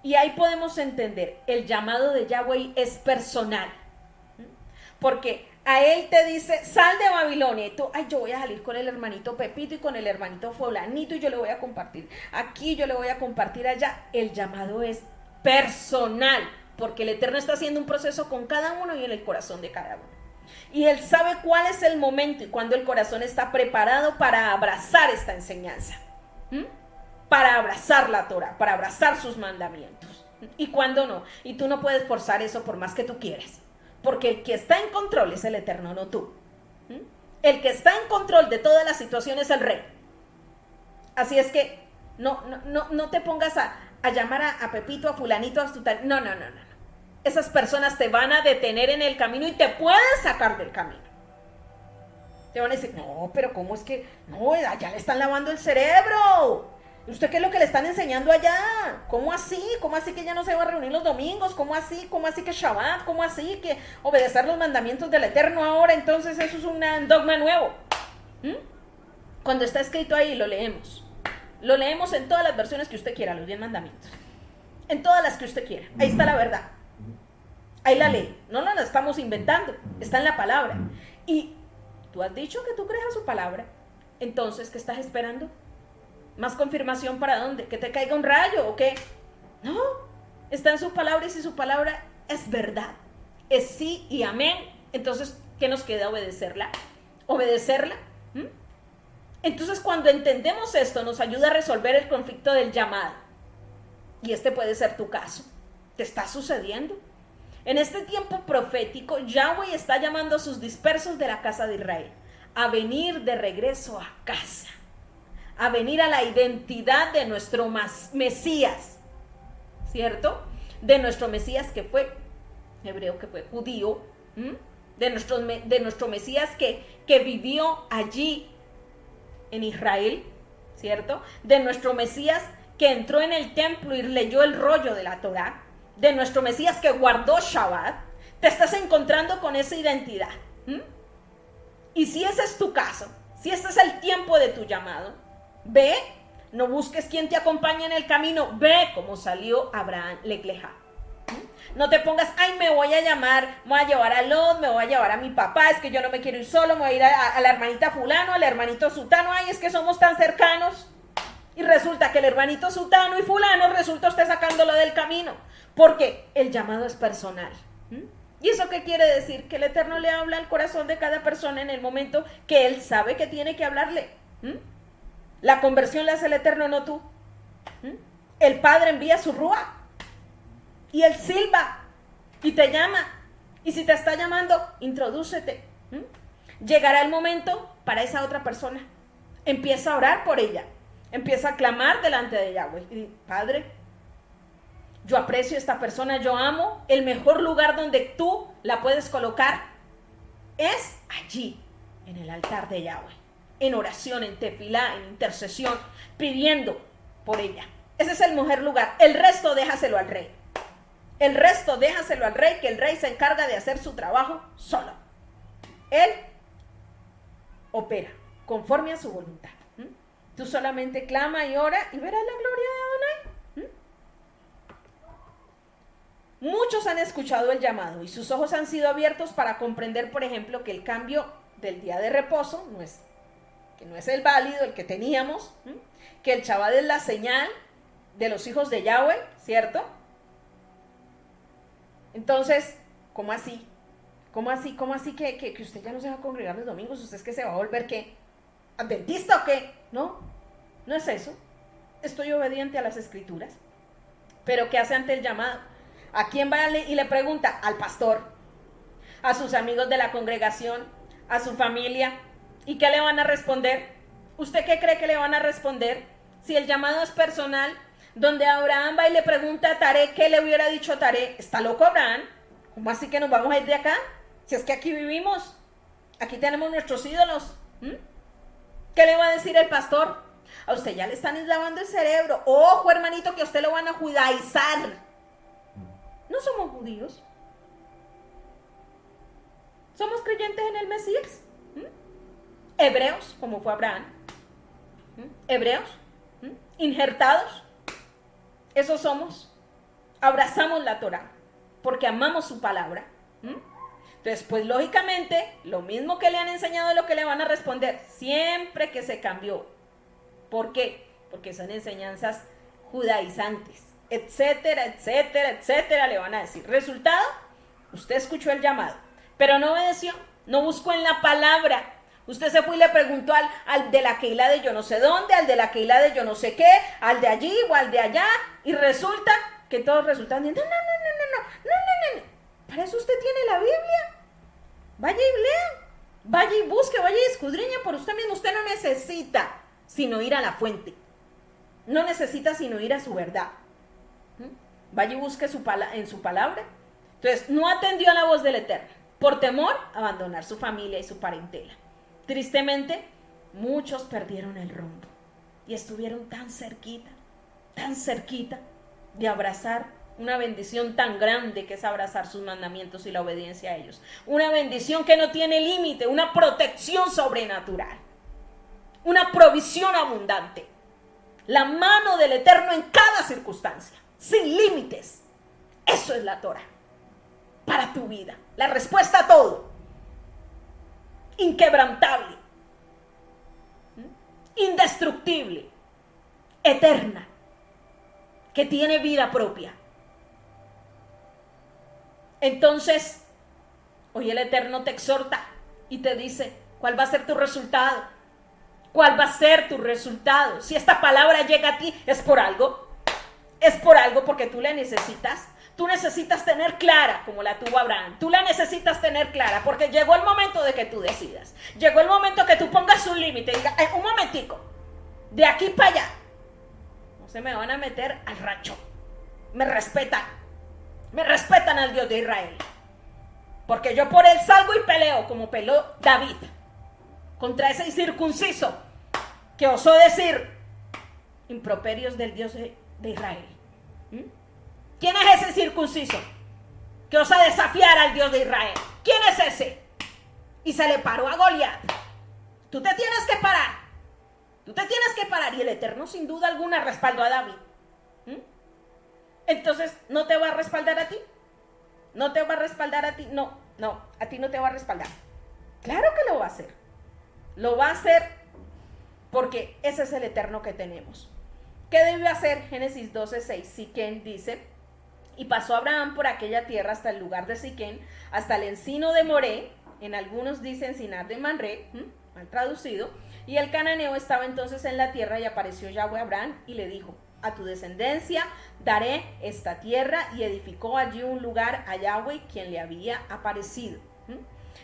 Y ahí podemos entender, el llamado de Yahweh es personal. Porque a él te dice, sal de Babilonia, y tú, yo voy a salir con el hermanito Pepito y con el hermanito Fulanito y yo le voy a compartir aquí, yo le voy a compartir allá. El llamado es personal, porque el Eterno está haciendo un proceso con cada uno y en el corazón de cada uno. Y Él sabe cuál es el momento y cuándo el corazón está preparado para abrazar esta enseñanza, para abrazar la Torah, para abrazar sus mandamientos, y cuándo no. Y tú no puedes forzar eso por más que tú quieras, porque el que está en control es el Eterno, no tú. El que está en control de toda la situación es el Rey. Así es que no te pongas a llamar a Pepito, a fulanito, a tal. No. Esas personas te van a detener en el camino y te pueden sacar del camino. Te van a decir, no, pero ¿cómo es que? No, allá le están lavando el cerebro. ¿Usted qué es lo que le están enseñando allá? ¿Cómo así? ¿Cómo así que ya no se va a reunir los domingos? ¿Cómo así? ¿Cómo así que Shabbat? ¿Cómo así que obedecer los mandamientos del Eterno ahora? Entonces eso es un dogma nuevo. Cuando está escrito ahí, lo leemos. Lo leemos en todas las versiones que usted quiera, los 10 mandamientos. En todas las que usted quiera. Ahí está la verdad. Ahí la ley. No la estamos inventando. Está en la palabra. Y tú has dicho que tú crees a su palabra. Entonces, ¿qué estás esperando? ¿Más confirmación para dónde? ¿Que te caiga un rayo o qué? No. Está en su palabra y si su palabra es verdad, es sí y amén, entonces, ¿qué nos queda? Obedecerla. ¿Obedecerla? Entonces, cuando entendemos esto, nos ayuda a resolver el conflicto del llamado. Y este puede ser tu caso. ¿Te está sucediendo? En este tiempo profético, Yahweh está llamando a sus dispersos de la casa de Israel a venir de regreso a casa, a venir a la identidad de nuestro Mesías, ¿cierto? De nuestro Mesías que fue hebreo, que fue judío, de nuestro Mesías que vivió allí en Israel, ¿cierto? De nuestro Mesías que entró en el templo y leyó el rollo de la Torá, de nuestro Mesías que guardó Shabbat. Te estás encontrando con esa identidad. Y si ese es tu caso, si este es el tiempo de tu llamado, ve, no busques quien te acompañe en el camino, ve como salió Abraham Lecleja. No te pongas, ay, me voy a llamar, me voy a llevar a Lot, me voy a llevar a mi papá, es que yo no me quiero ir solo, me voy a ir a la hermanita fulano, al hermanito sutano, ay, es que somos tan cercanos. Y resulta que el hermanito sutano y fulano resulta usted sacándolo del camino, porque el llamado es personal. ¿Y eso qué quiere decir? Que el Eterno le habla al corazón de cada persona en el momento que él sabe que tiene que hablarle. La conversión la hace el Eterno, no tú. El Padre envía su rúa y él silba y te llama. Y si te está llamando, introdúcete. Llegará el momento para esa otra persona. Empieza a orar por ella. Empieza a clamar delante de Yahweh. Y Padre, yo aprecio a esta persona, yo amo. El mejor lugar donde tú la puedes colocar es allí, en el altar de Yahweh. En oración, en tefilá, en intercesión, pidiendo por ella. Ese es el mejor lugar. El resto déjaselo al rey. El resto déjaselo al rey, que el rey se encarga de hacer su trabajo solo. Él opera conforme a su voluntad. Tú solamente clama y ora y verás la gloria de Adonai. Muchos han escuchado el llamado y sus ojos han sido abiertos para comprender, por ejemplo, que el cambio del día de reposo no es el válido, el que teníamos, que el Shabbat es la señal de los hijos de Yahweh, ¿cierto? Entonces, ¿cómo así? ¿Cómo así que usted ya no se va a congregar los domingos? ¿Usted es que se va a volver qué? ¿Adventista o qué? No es eso. Estoy obediente a las escrituras. Pero ¿qué hace ante el llamado? ¿A quién va y le pregunta? Al pastor, a sus amigos de la congregación, a su familia. ¿Y qué le van a responder? ¿Usted qué cree que le van a responder? Si el llamado es personal, donde Abraham va y le pregunta a Taré, ¿qué le hubiera dicho a Taré? ¿Está loco Abraham? ¿Cómo así que nos vamos a ir de acá? Si es que aquí vivimos, aquí tenemos nuestros ídolos. ¿Qué le va a decir el pastor? A usted ya le están lavando el cerebro. Ojo, hermanito, que a usted lo van a judaizar. No somos judíos. Somos creyentes en el Mesías. Hebreos, como fue Abraham. Hebreos. Injertados. Eso somos. Abrazamos la Torá porque amamos su palabra. Entonces, pues lógicamente, lo mismo que le han enseñado es lo que le van a responder, siempre que se cambió. ¿Por qué? Porque son enseñanzas judaizantes, etcétera, etcétera, etcétera, le van a decir. Resultado, usted escuchó el llamado, pero no obedeció, no buscó en la palabra. Usted se fue y le preguntó al de la Keila de yo no sé dónde, al de la Keila de yo no sé qué, al de allí o al de allá, y resulta que todos resultan diciendo, no. Para eso usted tiene la Biblia. Vaya y lea, vaya y busque, vaya y escudriñe por usted mismo. Usted no necesita sino ir a la fuente. No necesita sino ir a su verdad. Vaya y busque en su palabra. Entonces, no atendió a la voz del Eterno. Por temor, abandonar su familia y su parentela. Tristemente, muchos perdieron el rumbo. Y estuvieron tan cerquita de abrazar una bendición tan grande que es abrazar sus mandamientos y la obediencia a ellos. Una bendición que no tiene límite, una protección sobrenatural. Una provisión abundante. La mano del Eterno en cada circunstancia, sin límites. Eso es la Torah para tu vida. La respuesta a todo. Inquebrantable. Indestructible. Eterna. Que tiene vida propia. Entonces, hoy el Eterno te exhorta y te dice, ¿cuál va a ser tu resultado? ¿Cuál va a ser tu resultado? Si esta palabra llega a ti, es por algo. Es por algo porque tú la necesitas. Tú necesitas tener clara, como la tuvo Abraham. Tú la necesitas tener clara porque llegó el momento de que tú decidas. Llegó el momento que tú pongas un límite. Diga, un momentico, de aquí para allá. No se me van a meter al rancho. Me respetan al Dios de Israel. Porque yo por él salgo y peleo como peleó David contra ese incircunciso que osó decir improperios del Dios de Israel. ¿Quién es ese circunciso que osa desafiar al Dios de Israel? ¿Quién es ese? Y se le paró a Goliat. Tú te tienes que parar. Y el Eterno sin duda alguna respaldó a David. Entonces, ¿no te va a respaldar a ti? No, a ti no te va a respaldar. Claro que lo va a hacer. Lo va a hacer porque ese es el Eterno que tenemos. ¿Qué debe hacer? Génesis 12:6. Siquén dice, y pasó Abraham por aquella tierra hasta el lugar de Siquén, hasta el encino de Moré, en algunos dicen encinar de Manré, mal traducido, y el cananeo estaba entonces en la tierra y apareció Yahweh a Abraham y le dijo, a tu descendencia daré esta tierra, y edificó allí un lugar a Yahweh quien le había aparecido.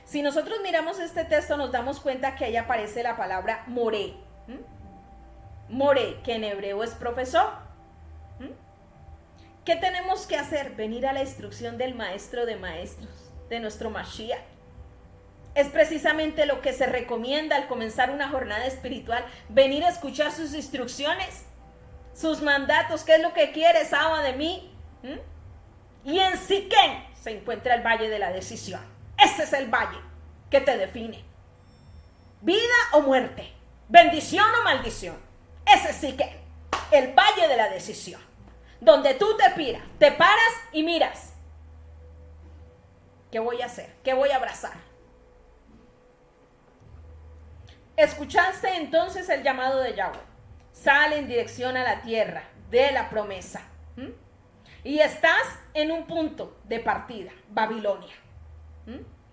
Si nosotros miramos este texto nos damos cuenta que ahí aparece la palabra Moré. Moré, que en hebreo es profesor. ¿Qué tenemos que hacer? Venir a la instrucción del maestro de maestros, de nuestro Mashiach. Es precisamente lo que se recomienda al comenzar una jornada espiritual, venir a escuchar sus instrucciones, sus mandatos, qué es lo que quiere Saba de mí. Y en Siquén se encuentra el valle de la decisión. Ese es el valle que te define. Vida o muerte, bendición o maldición. Ese es Siquén, el valle de la decisión. Donde tú te paras y miras. ¿Qué voy a hacer? ¿Qué voy a abrazar? Escuchaste entonces el llamado de Yahweh. Sale en dirección a la tierra de la promesa. Y estás en un punto de partida. Babilonia.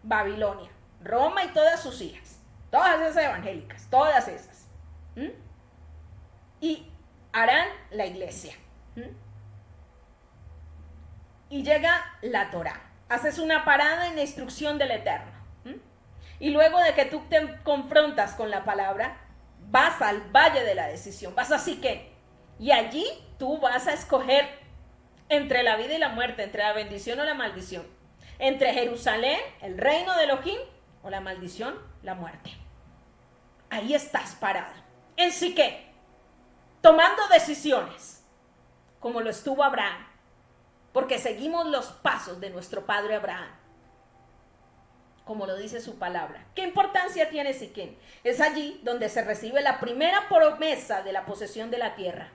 Babilonia. Roma y todas sus hijas. Todas esas evangélicas. Todas esas. Y harán la iglesia. Y llega la Torah. Haces una parada en la instrucción del Eterno. Y luego de que tú te confrontas con la palabra, vas al valle de la decisión, vas a Siquén. Y allí tú vas a escoger entre la vida y la muerte, entre la bendición o la maldición. Entre Jerusalén, el reino de Elohim, o la maldición, la muerte. Ahí estás parado, en Siquén, tomando decisiones, como lo estuvo Abraham. Porque seguimos los pasos de nuestro padre Abraham, como lo dice su palabra. ¿Qué importancia tiene Siquén? Es allí donde se recibe la primera promesa de la posesión de la tierra.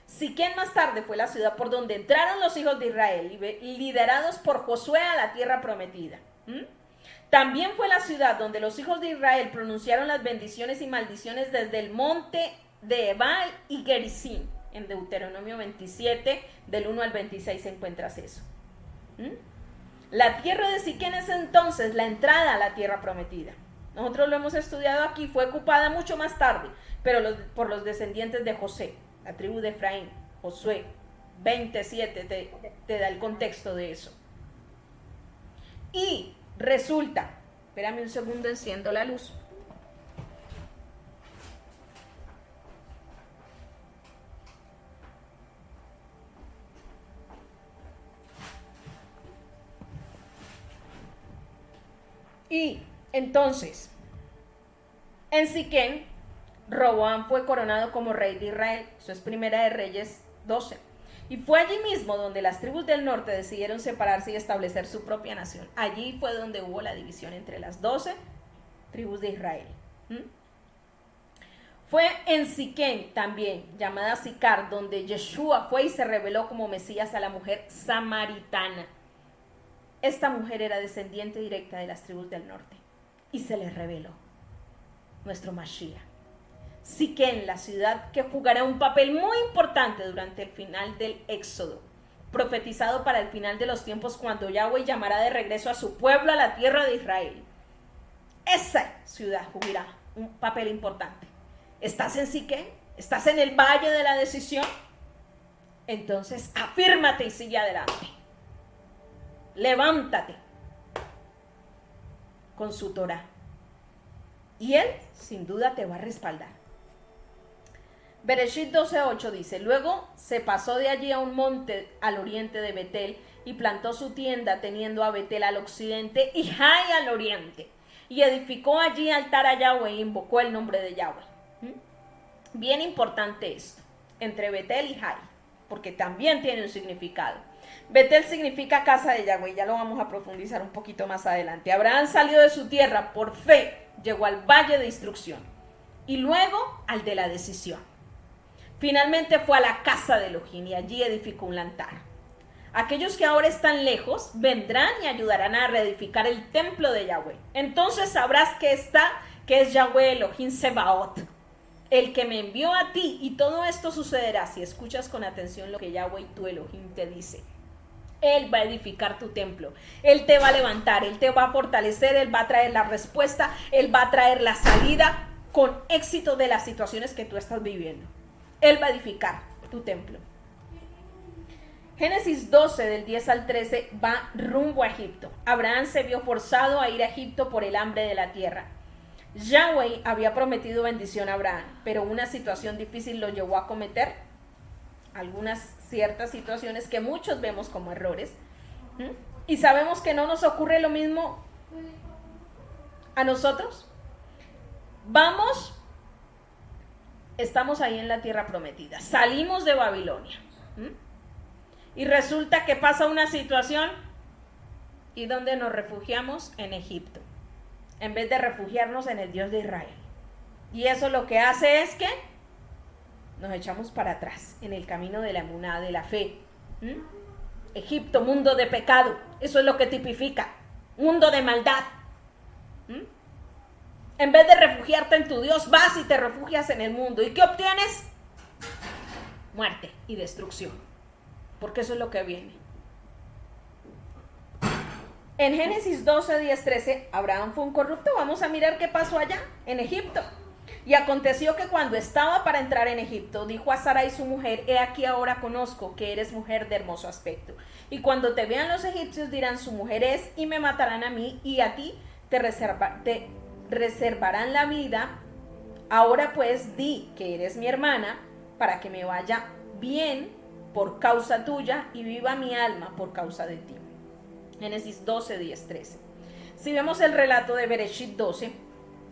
Siquén más tarde fue la ciudad por donde entraron los hijos de Israel, liderados por Josué a la tierra prometida. También fue la ciudad donde los hijos de Israel pronunciaron las bendiciones y maldiciones desde el monte de Ebal y Gerizim, en Deuteronomio 27, del 1 al 26 encuentras eso. La tierra de Siquén es entonces la entrada a la tierra prometida. Nosotros lo hemos estudiado aquí, fue ocupada mucho más tarde, pero por los descendientes de José, la tribu de Efraín. Josué 27 te da el contexto de eso. Y resulta, espérame un segundo, enciendo la luz. Y entonces, en Siquén, Roboam fue coronado como rey de Israel. Eso es Primera de Reyes 12. Y fue allí mismo donde las tribus del norte decidieron separarse y establecer su propia nación. Allí fue donde hubo la división entre las 12 tribus de Israel. Fue en Siquén también, llamada Sicar, donde Yeshua fue y se reveló como Mesías a la mujer samaritana. Esta mujer era descendiente directa de las tribus del norte y se le reveló nuestro Mashiach. Siquén, la ciudad que jugará un papel muy importante durante el final del Éxodo, profetizado para el final de los tiempos, cuando Yahweh llamará de regreso a su pueblo a la tierra de Israel. Esa ciudad jugará un papel importante. ¿Estás en Siquén? ¿Estás en el valle de la decisión? Entonces afírmate y sigue adelante. Levántate con su Torah y él sin duda te va a respaldar. Bereshit 12:8 dice: luego se pasó de allí a un monte al oriente de Betel y plantó su tienda, teniendo a Betel al occidente y Jai al oriente, y edificó allí altar a Yahweh e invocó el nombre de Yahweh. Bien importante esto, entre Betel y Jai, porque también tiene un significado. Betel significa casa de Yahweh, ya lo vamos a profundizar un poquito más adelante. Abraham salió de su tierra por fe, llegó al valle de instrucción y luego al de la decisión. Finalmente fue a la casa de Elohim y allí edificó un altar. Aquellos que ahora están lejos vendrán y ayudarán a reedificar el templo de Yahweh. Entonces sabrás que es Yahweh Elohim Sebaot, el que me envió a ti, y todo esto sucederá si escuchas con atención lo que Yahweh tu Elohim te dice. Él va a edificar tu templo, Él te va a levantar, Él te va a fortalecer, Él va a traer la respuesta, Él va a traer la salida con éxito de las situaciones que tú estás viviendo. Él va a edificar tu templo. Génesis 12 del 10 al 13 va rumbo a Egipto. Abraham se vio forzado a ir a Egipto por el hambre de la tierra. Yahweh había prometido bendición a Abraham, pero una situación difícil lo llevó a cometer algunas ciertas situaciones que muchos vemos como errores. Y sabemos que no nos ocurre lo mismo a nosotros. Estamos ahí en la tierra prometida, salimos de Babilonia, y resulta que pasa una situación, y ¿dónde nos refugiamos? En Egipto, en vez de refugiarnos en el Dios de Israel. Y eso lo que hace es que nos echamos para atrás en el camino de la emuná, de la fe. Egipto, mundo de pecado, eso es lo que tipifica, mundo de maldad. En vez de refugiarte en tu Dios, vas y te refugias en el mundo. ¿Y qué obtienes? Muerte y destrucción, porque eso es lo que viene. En Génesis 12, 10, 13, Abraham fue un corrupto. Vamos a mirar qué pasó allá, en Egipto. Y aconteció que cuando estaba para entrar en Egipto, dijo a Sarai su mujer: he aquí ahora conozco que eres mujer de hermoso aspecto. Y cuando te vean los egipcios dirán: su mujer es, y me matarán a mí, y a ti te reservarán la vida. Ahora pues di que eres mi hermana, para que me vaya bien por causa tuya y viva mi alma por causa de ti. Génesis 12, 10, 13. Si vemos el relato de Bereshit 12,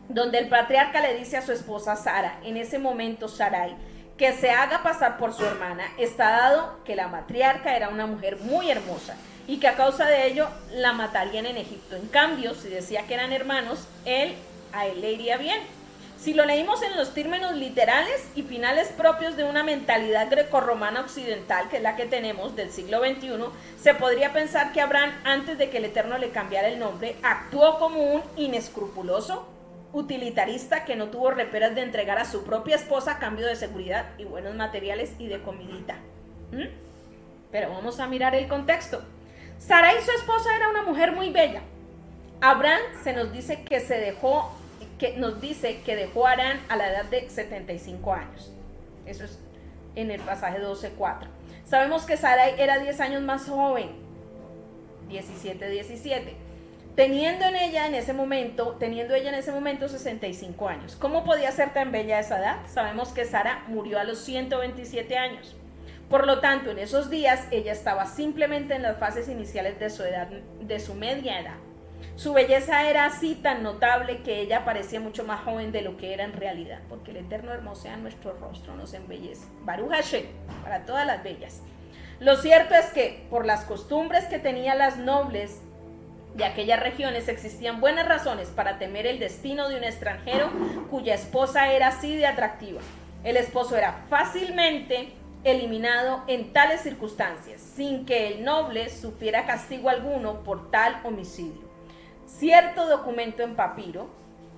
donde el patriarca le dice a su esposa Sara, en ese momento Sarai, que se haga pasar por su hermana, está dado que la matriarca era una mujer muy hermosa y que a causa de ello la matarían en Egipto. En cambio, si decía que eran hermanos, a él le iría bien. Si lo leímos en los términos literales y finales propios de una mentalidad grecorromana occidental, que es la que tenemos del siglo XXI, se podría pensar que Abraham, antes de que el Eterno le cambiara el nombre, actuó como un inescrupuloso utilitarista que no tuvo reperas de entregar a su propia esposa a cambio de seguridad y buenos materiales y de comidita. Pero vamos a mirar el contexto. Sarai, su esposa, era una mujer muy bella. Abraham nos dice que dejó a Harán a la edad de 75 años. Eso es en el pasaje 12:4. Sabemos que Sarai era 10 años más joven, 17. Teniendo ella en ese momento 65 años. ¿Cómo podía ser tan bella a esa edad? Sabemos que Sara murió a los 127 años. Por lo tanto, en esos días ella estaba simplemente en las fases iniciales de su edad, de su media edad. Su belleza era así tan notable que ella parecía mucho más joven de lo que era en realidad, porque el Eterno hermosea nuestro rostro, nos embellece. Baruch Hashem, para todas las bellas. Lo cierto es que, por las costumbres que tenían las nobles de aquellas regiones, existían buenas razones para temer el destino de un extranjero cuya esposa era así de atractiva. El esposo era fácilmente eliminado en tales circunstancias, sin que el noble sufriera castigo alguno por tal homicidio. Cierto documento en papiro,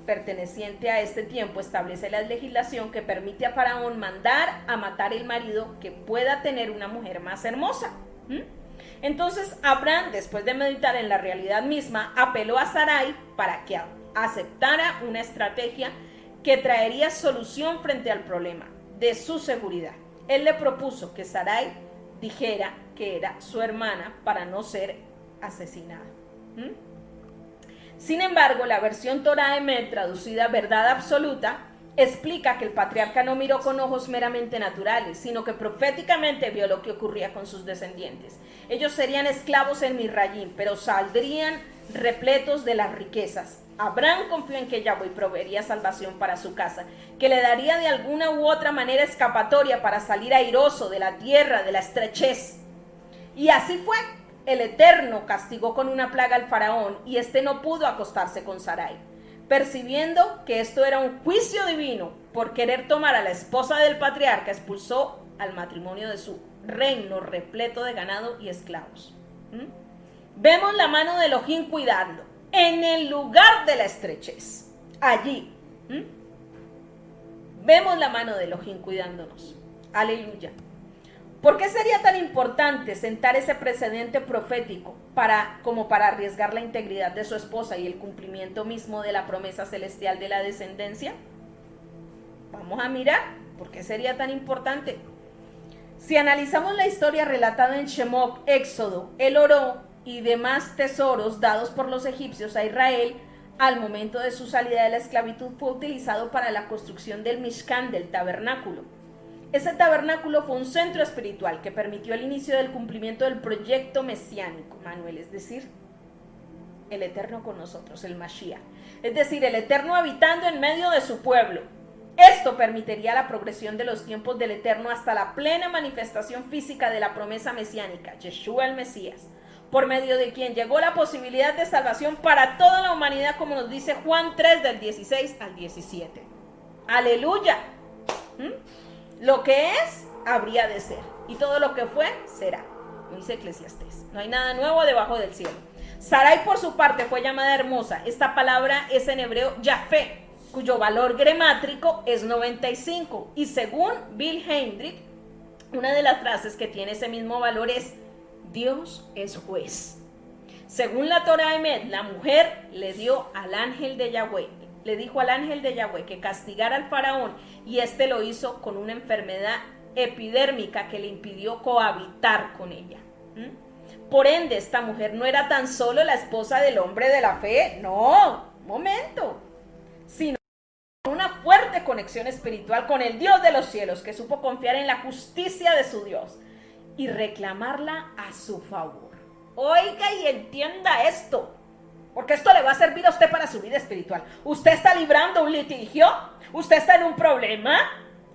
perteneciente a este tiempo, establece la legislación que permite a Faraón mandar a matar el marido que pueda tener una mujer más hermosa. Entonces Abraham, después de meditar en la realidad misma, apeló a Sarai para que aceptara una estrategia que traería solución frente al problema de su seguridad. Él le propuso que Sarai dijera que era su hermana para no ser asesinada. Sin embargo, la versión Torah Emet, traducida verdad absoluta, explica que el patriarca no miró con ojos meramente naturales, sino que proféticamente vio lo que ocurría con sus descendientes. Ellos serían esclavos en Misrayim, pero saldrían repletos de las riquezas. Abraham confió en que Yahweh proveería salvación para su casa, que le daría de alguna u otra manera escapatoria para salir airoso de la tierra, de la estrechez. Y así fue. El Eterno castigó con una plaga al faraón y éste no pudo acostarse con Sarai. Percibiendo que esto era un juicio divino por querer tomar a la esposa del patriarca, expulsó al matrimonio de su reino repleto de ganado y esclavos. Vemos la mano de Elohim cuidando en el lugar de la estrechez. Allí. Vemos la mano de Elohim cuidándonos. Aleluya. ¿Por qué sería tan importante sentar ese precedente profético como para arriesgar la integridad de su esposa y el cumplimiento mismo de la promesa celestial de la descendencia? Vamos a mirar por qué sería tan importante. Si analizamos la historia relatada en Shemot, Éxodo, el oro y demás tesoros dados por los egipcios a Israel al momento de su salida de la esclavitud fue utilizado para la construcción del Mishkan, del tabernáculo. Ese tabernáculo fue un centro espiritual que permitió el inicio del cumplimiento del proyecto mesiánico, Manuel, es decir, el Eterno con nosotros, el Mashiach. Es decir, el Eterno habitando en medio de su pueblo. Esto permitiría la progresión de los tiempos del Eterno hasta la plena manifestación física de la promesa mesiánica, Yeshua el Mesías, por medio de quien llegó la posibilidad de salvación para toda la humanidad, como nos dice Juan 3, del 16 al 17. ¡Aleluya! Lo que es, habría de ser. Y todo lo que fue, será. Dice Eclesiastés. No hay nada nuevo debajo del cielo. Sarai, por su parte, fue llamada hermosa. Esta palabra es en hebreo Yafé, cuyo valor gramático es 95. Y según Bill Hendrick, una de las frases que tiene ese mismo valor es: Dios es juez. Según la Torah Emet, la mujer le dijo al ángel de Yahweh que castigara al faraón, y este lo hizo con una enfermedad epidérmica que le impidió cohabitar con ella. Por ende, esta mujer no era tan solo la esposa del hombre de la fe, no, momento, sino una fuerte conexión espiritual con el Dios de los cielos, que supo confiar en la justicia de su Dios y reclamarla a su favor. Oiga y entienda esto, porque esto le va a servir a usted para su vida espiritual. Usted está librando un litigio, usted está en un problema,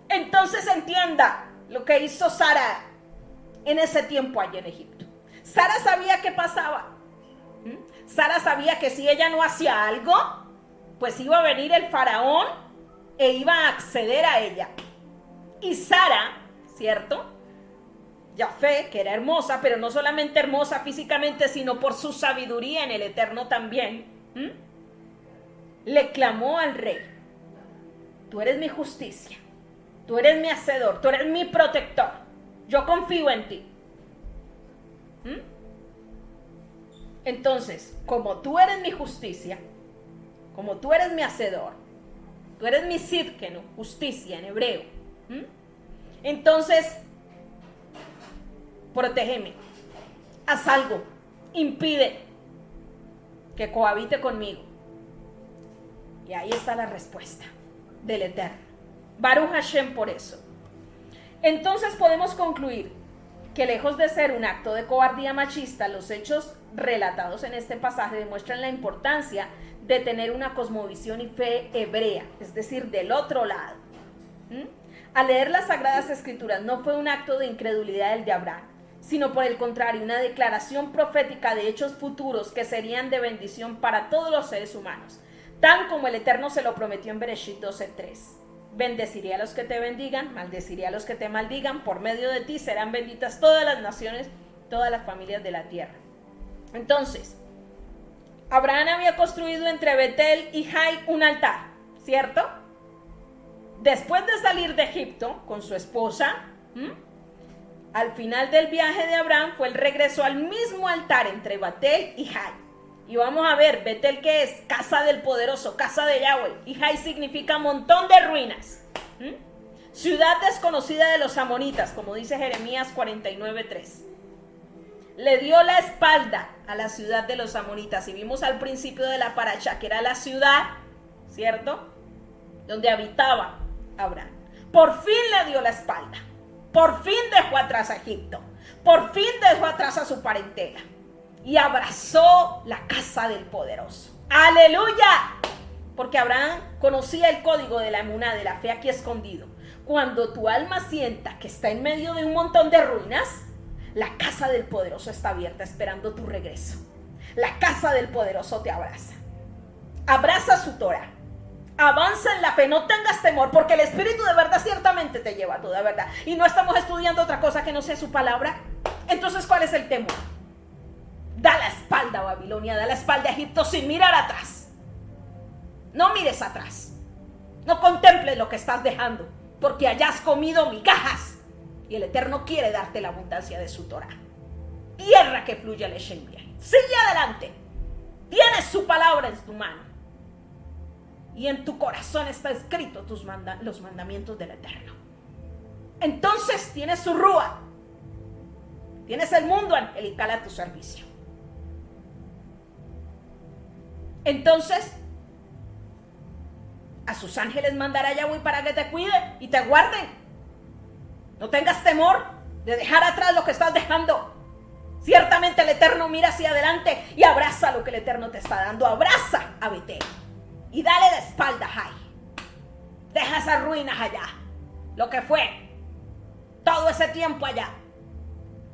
entonces entienda lo que hizo Sara en ese tiempo allí en Egipto. Sara sabía qué pasaba. Sara sabía que si ella no hacía algo, pues iba a venir el faraón e iba a acceder a ella. Y Sara, ¿cierto?, Yafé, que era hermosa, pero no solamente hermosa físicamente, sino por su sabiduría en el Eterno también. le clamó al rey: tú eres mi justicia, tú eres mi hacedor, tú eres mi protector, yo confío en ti. Entonces, como tú eres mi justicia, como tú eres mi hacedor, tú eres mi sidkenu, justicia en hebreo, entonces, protégeme, haz algo, impide que cohabite conmigo. Y ahí está la respuesta del Eterno. Baruch Hashem por eso. Entonces podemos concluir que lejos de ser un acto de cobardía machista, los hechos relatados en este pasaje demuestran la importancia de tener una cosmovisión y fe hebrea, es decir, del otro lado. Al leer las Sagradas Escrituras no fue un acto de incredulidad el de Abraham, sino por el contrario, una declaración profética de hechos futuros que serían de bendición para todos los seres humanos, tan como el Eterno se lo prometió en Bereshit 12:3. Bendeciré a los que te bendigan, maldeciré a los que te maldigan, por medio de ti serán benditas todas las naciones, todas las familias de la tierra. Entonces, Abraham había construido entre Betel y Jai un altar, ¿cierto? Después de salir de Egipto con su esposa, al final del viaje de Abraham fue el regreso al mismo altar entre Betel y Jai. Y vamos a ver, Betel, ¿qué es? Casa del poderoso, casa de Yahweh. Y Jai significa montón de ruinas. Ciudad desconocida de los amonitas, como dice Jeremías 49:3. Le dio la espalda a la ciudad de los amonitas. Y vimos al principio de la paracha que era la ciudad, ¿cierto?, donde habitaba Abraham. Por fin le dio la espalda. Por fin dejó atrás a Egipto. Por fin dejó atrás a su parentela. Y abrazó la casa del poderoso. ¡Aleluya! Porque Abraham conocía el código de la emuná, de la fe aquí escondido. Cuando tu alma sienta que está en medio de un montón de ruinas, la casa del poderoso está abierta esperando tu regreso. La casa del poderoso te abraza. Abraza su Torah. Avanza en la fe, no tengas temor, porque el Espíritu de verdad ciertamente te lleva a toda verdad. Y no estamos estudiando otra cosa que no sea su palabra. Entonces, ¿cuál es el temor? Da la espalda a Babilonia, da la espalda a Egipto sin mirar atrás. No mires atrás. No contemples lo que estás dejando, porque allá has comido migajas. Y el Eterno quiere darte la abundancia de su Torah. Tierra que fluye al Eshembiel. Sigue adelante. Tienes su palabra en tu mano. Y en tu corazón está escrito los mandamientos del Eterno. Entonces tienes su rúa. Tienes el mundo angelical a tu servicio. Entonces, a sus ángeles mandará Yahweh para que te cuiden y te guarden. No tengas temor de dejar atrás lo que estás dejando. Ciertamente el Eterno mira hacia adelante y abraza lo que el Eterno te está dando. Abraza a Betel y dale la espalda a Jai. Deja esas ruinas allá. Lo que fue todo ese tiempo allá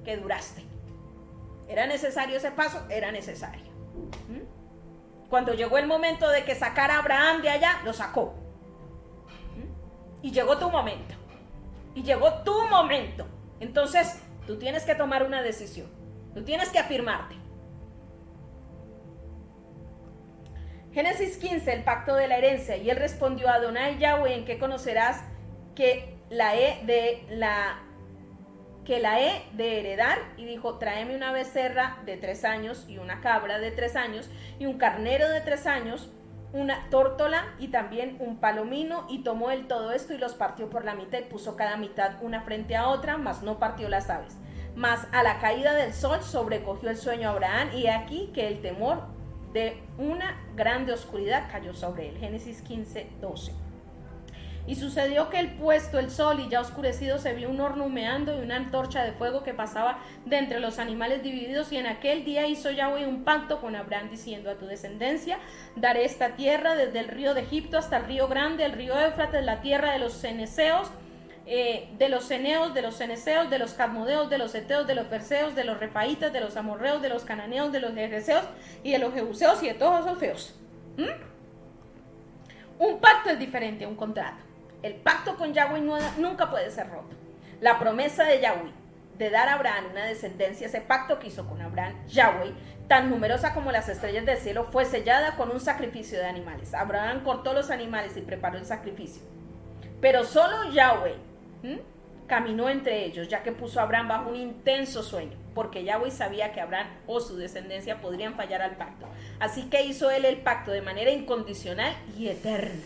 que duraste. ¿Era necesario ese paso? Era necesario. Cuando llegó el momento de que sacara a Abraham de allá, lo sacó. Y llegó tu momento. Y llegó tu momento. Entonces, tú tienes que tomar una decisión. Tú tienes que afirmarte. Génesis 15, el pacto de la herencia. Y él respondió a Adonai Yahweh: ¿en qué conocerás que la he de heredar? Y dijo: tráeme una becerra de 3 años y una cabra de 3 años y un carnero de 3 años, una tórtola y también un palomino. Y tomó él todo esto y los partió por la mitad y puso cada mitad una frente a otra, mas no partió las aves. Mas a la caída del sol sobrecogió el sueño a Abraham, y aquí que el temor de una grande oscuridad cayó sobre él. Génesis 15, 12. Y sucedió que puesto el sol y ya oscurecido, se vio un horno humeando y una antorcha de fuego que pasaba de entre los animales divididos. Y en aquel día hizo Yahweh un pacto con Abraham, diciendo: a tu descendencia daré esta tierra, desde el río de Egipto hasta el río grande, el río Éufrates, la tierra de los ceneseos, de los ceneos, de los ceneseos, de los cadmodeos, de los heteos, de los ferseos, de los refaitas, de los amorreos, de los cananeos, de los jereseos y de los jebuseos y de todos esos feos. Un pacto es diferente a un contrato. El pacto con Yahweh nunca puede ser roto. La promesa de Yahweh de dar a Abraham una descendencia, ese pacto que hizo con Abraham, Yahweh, tan numerosa como las estrellas del cielo, fue sellada con un sacrificio de animales. Abraham cortó los animales y preparó el sacrificio. Pero solo Yahweh caminó entre ellos, ya que puso a Abraham bajo un intenso sueño, porque Yahweh sabía que Abraham o su descendencia podrían fallar al pacto. Así que hizo él el pacto de manera incondicional y eterna.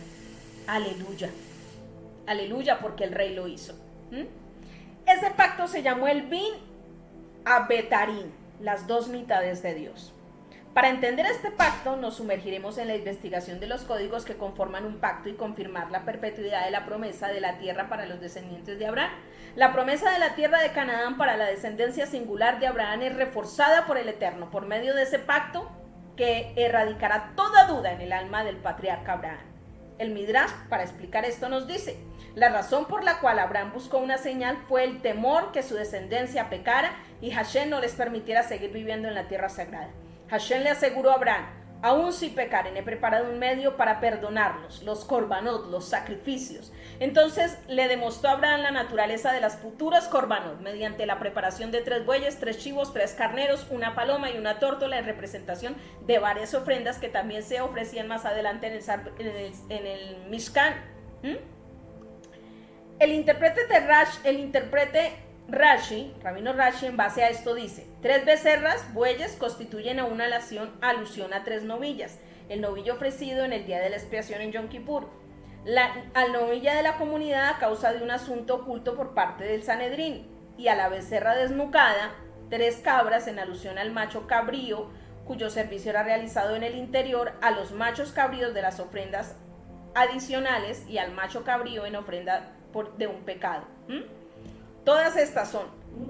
Aleluya. Aleluya, porque el rey lo hizo. Ese pacto se llamó el Bin Abetarim, las dos mitades de Dios. Para entender este pacto, nos sumergiremos en la investigación de los códigos que conforman un pacto y confirmar la perpetuidad de la promesa de la tierra para los descendientes de Abraham. La promesa de la tierra de Canaán para la descendencia singular de Abraham es reforzada por el Eterno por medio de ese pacto que erradicará toda duda en el alma del patriarca Abraham. El Midrash, para explicar esto, nos dice: la razón por la cual Abraham buscó una señal fue el temor que su descendencia pecara y Hashem no les permitiera seguir viviendo en la tierra sagrada. Hashem le aseguró a Abraham: aún si pecaren, he preparado un medio para perdonarlos, los korbanot, los sacrificios. Entonces le demostró a Abraham la naturaleza de las futuras korbanot mediante la preparación de 3 bueyes, 3 chivos, 3 carneros, una paloma y una tórtola en representación de varias ofrendas que también se ofrecían más adelante en el Mishkan. El intérprete Rashi, Rabino Rashi, en base a esto dice: 3 becerras, bueyes, constituyen a una alusión a 3 novillas. El novillo ofrecido en el día de la expiación en Yom Kippur. Al novilla de la comunidad a causa de un asunto oculto por parte del Sanedrín. Y a la becerra desnucada, 3 cabras en alusión al macho cabrío, cuyo servicio era realizado en el interior, a los machos cabríos de las ofrendas adicionales y al macho cabrío en ofrenda de un pecado. Todas estas son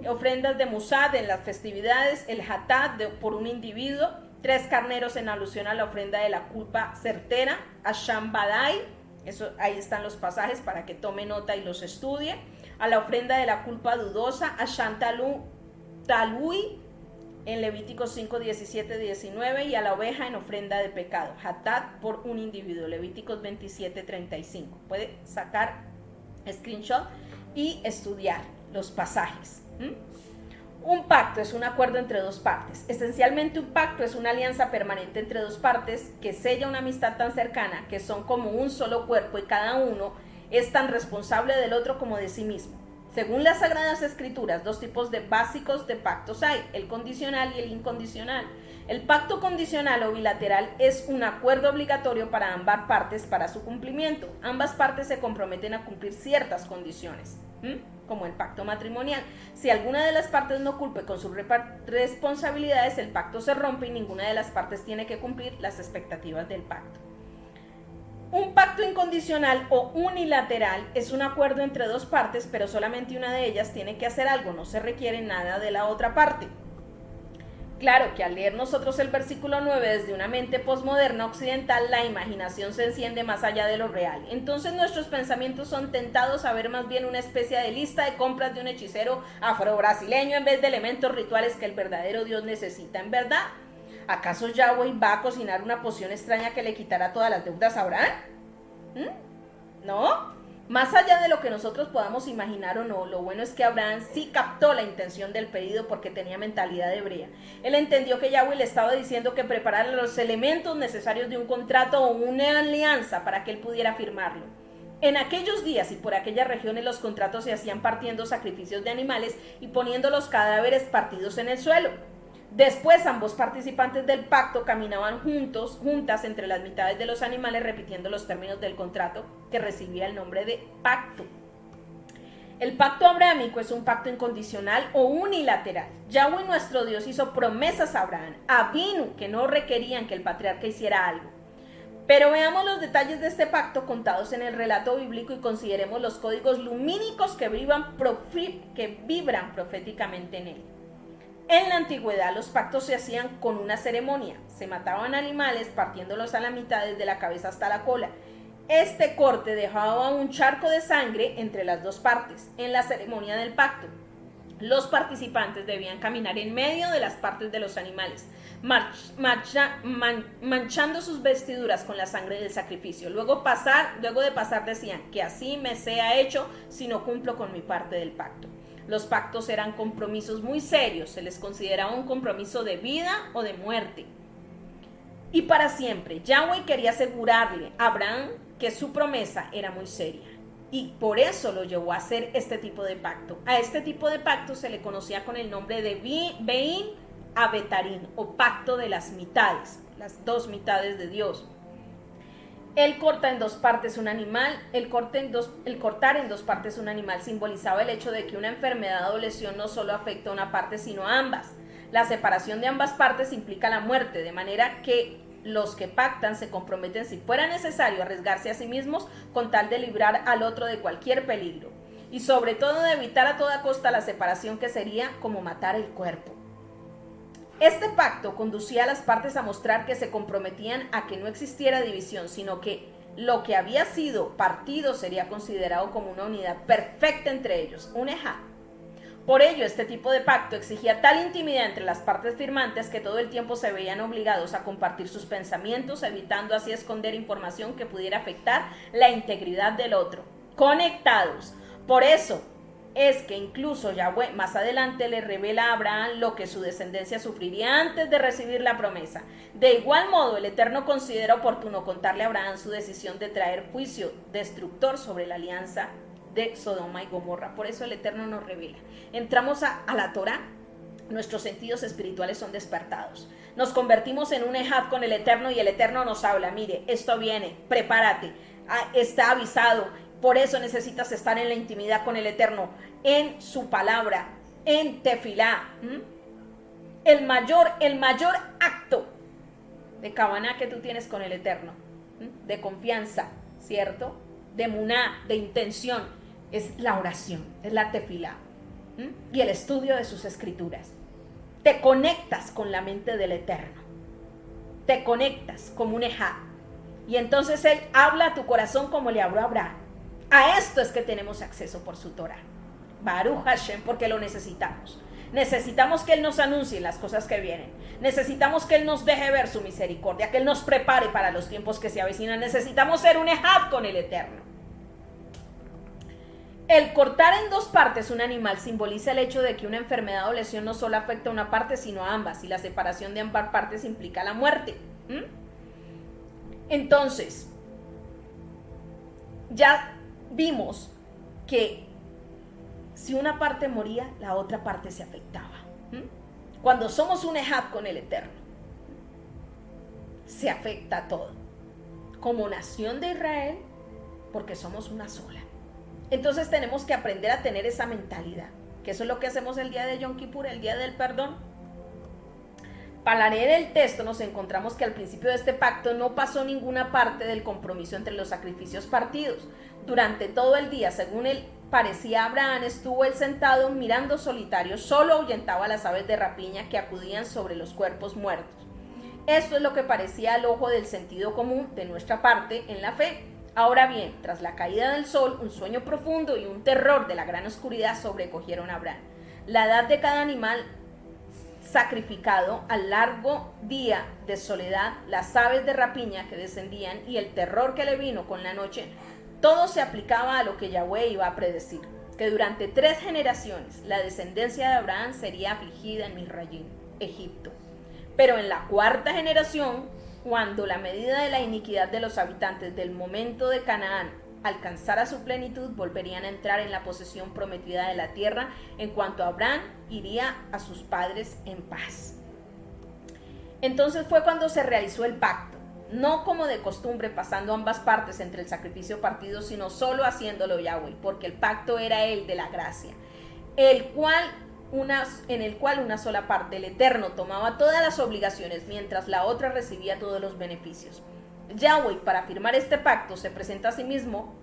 ofrendas de Musad en las festividades, el Hatat por un individuo, 3 carneros en alusión a la ofrenda de la culpa certera, Asham Badai, eso, ahí están los pasajes para que tome nota y los estudie, a la ofrenda de la culpa dudosa, Asham Talui en Levíticos 5, 17, 19 y a la oveja en ofrenda de pecado, Hatat por un individuo, Levíticos 27, 35. Puede sacar screenshot y estudiar los pasajes. Un pacto es un acuerdo entre 2 partes. Esencialmente, un pacto es una alianza permanente entre 2 partes que sella una amistad tan cercana que son como un solo cuerpo y cada uno es tan responsable del otro como de sí mismo. Según las Sagradas Escrituras, 2 tipos básicos de pactos hay: el condicional y el incondicional. El pacto condicional o bilateral es un acuerdo obligatorio para ambas partes para su cumplimiento. Ambas partes se comprometen a cumplir ciertas condiciones, como el pacto matrimonial. Si alguna de las partes no cumple con sus responsabilidades, el pacto se rompe y ninguna de las partes tiene que cumplir las expectativas del pacto. Un pacto incondicional o unilateral es un acuerdo entre 2 partes, pero solamente una de ellas tiene que hacer algo, no se requiere nada de la otra parte. Claro que al leer nosotros el versículo 9 desde una mente posmoderna occidental, la imaginación se enciende más allá de lo real. Entonces nuestros pensamientos son tentados a ver más bien una especie de lista de compras de un hechicero afro-brasileño en vez de elementos rituales que el verdadero Dios necesita. ¿En verdad? ¿Acaso Yahweh va a cocinar una poción extraña que le quitará todas las deudas a Abraham? ¿No? Más allá de lo que nosotros podamos imaginar o no, lo bueno es que Abraham sí captó la intención del pedido porque tenía mentalidad hebrea. Él entendió que Yahweh le estaba diciendo que preparara los elementos necesarios de un contrato o una alianza para que él pudiera firmarlo. En aquellos días y por aquellas regiones los contratos se hacían partiendo sacrificios de animales y poniendo los cadáveres partidos en el suelo. Después ambos participantes del pacto caminaban juntas entre las mitades de los animales repitiendo los términos del contrato que recibía el nombre de pacto. El pacto abrahámico es un pacto incondicional o unilateral. Yahweh nuestro Dios hizo promesas a Abraham, Avinu, que no requerían que el patriarca hiciera algo. Pero veamos los detalles de este pacto contados en el relato bíblico y consideremos los códigos lumínicos que vibran proféticamente en él. En la antigüedad los pactos se hacían con una ceremonia. Se mataban animales partiéndolos a la mitad desde la cabeza hasta la cola. Este corte dejaba un charco de sangre entre las 2 partes. En la ceremonia del pacto, los participantes debían caminar en medio de las partes de los animales, manchando sus vestiduras con la sangre del sacrificio. Luego de pasar decían: que así me sea hecho si no cumplo con mi parte del pacto. Los pactos eran compromisos muy serios, se les consideraba un compromiso de vida o de muerte. Y para siempre, Yahweh quería asegurarle a Abraham que su promesa era muy seria. Y por eso lo llevó a hacer este tipo de pacto. A este tipo de pacto se le conocía con el nombre de Bein Abetarín, o pacto de las mitades, las dos mitades de Dios. Él corta en dos partes un animal, el cortar en dos partes un animal simbolizaba el hecho de que una enfermedad o lesión no solo afecta a una parte, sino a ambas. La separación de ambas partes implica la muerte, de manera que los que pactan se comprometen, si fuera necesario, a arriesgarse a sí mismos con tal de librar al otro de cualquier peligro. Y sobre todo de evitar a toda costa la separación, que sería como matar el cuerpo. Este pacto conducía a las partes a mostrar que se comprometían a que no existiera división, sino que lo que había sido partido sería considerado como una unidad perfecta entre ellos, un ejad. Por ello, este tipo de pacto exigía tal intimidad entre las partes firmantes que todo el tiempo se veían obligados a compartir sus pensamientos, evitando así esconder información que pudiera afectar la integridad del otro. Conectados. Por eso es que incluso Yahweh más adelante le revela a Abraham lo que su descendencia sufriría antes de recibir la promesa. De igual modo, el Eterno considera oportuno contarle a Abraham su decisión de traer juicio destructor sobre la alianza de Sodoma y Gomorra. Por eso el Eterno nos revela. Entramos a la Torá, nuestros sentidos espirituales son despertados. Nos convertimos en un ejad con el Eterno y el Eterno nos habla: mire, esto viene, prepárate, está avisado. Por eso necesitas estar en la intimidad con el Eterno, en su palabra, en tefilá. El mayor acto de Kavaná que tú tienes con el Eterno, de confianza, ¿cierto? De muná, de intención, es la oración, es la tefilá y el estudio de sus escrituras. Te conectas con la mente del Eterno, te conectas como un ejá, y entonces Él habla a tu corazón como le habló a Abraham. A esto es que tenemos acceso por su Torah. Baruch Hashem, porque lo necesitamos. Necesitamos que Él nos anuncie las cosas que vienen. Necesitamos que Él nos deje ver su misericordia, que Él nos prepare para los tiempos que se avecinan. Necesitamos ser un ejad con el Eterno. El cortar en dos partes un animal simboliza el hecho de que una enfermedad o lesión no solo afecta a una parte, sino a ambas. Y la separación de ambas partes implica la muerte. Entonces, ya vimos que si una parte moría, la otra parte se afectaba. Cuando somos un ejad con el Eterno, se afecta todo. Como nación de Israel, porque somos una sola. Entonces tenemos que aprender a tener esa mentalidad, que eso es lo que hacemos el día de Yom Kippur, el día del perdón. Para leer el texto nos encontramos que al principio de este pacto no pasó ninguna parte del compromiso entre los sacrificios partidos. Durante todo el día, según él parecía Abraham, estuvo él sentado mirando solitario, solo ahuyentaba a las aves de rapiña que acudían sobre los cuerpos muertos. Esto es lo que parecía al ojo del sentido común de nuestra parte en la fe. Ahora bien, tras la caída del sol, un sueño profundo y un terror de la gran oscuridad sobrecogieron a Abraham. La edad de cada animal sacrificado, al largo día de soledad, las aves de rapiña que descendían y el terror que le vino con la noche, todo se aplicaba a lo que Yahweh iba a predecir, que durante 3 generaciones la descendencia de Abraham sería afligida en Misrayim, Egipto. Pero en la 4ª generación, cuando la medida de la iniquidad de los habitantes del momento de Canaán alcanzara su plenitud, volverían a entrar en la posesión prometida de la tierra, en cuanto Abraham iría a sus padres en paz. Entonces fue cuando se realizó el pacto, no como de costumbre pasando ambas partes entre el sacrificio partido, sino solo haciéndolo Yahweh, porque el pacto era el de la gracia, en el cual una sola parte, el Eterno, tomaba todas las obligaciones, mientras la otra recibía todos los beneficios. Yahweh, para firmar este pacto, se presenta a sí mismo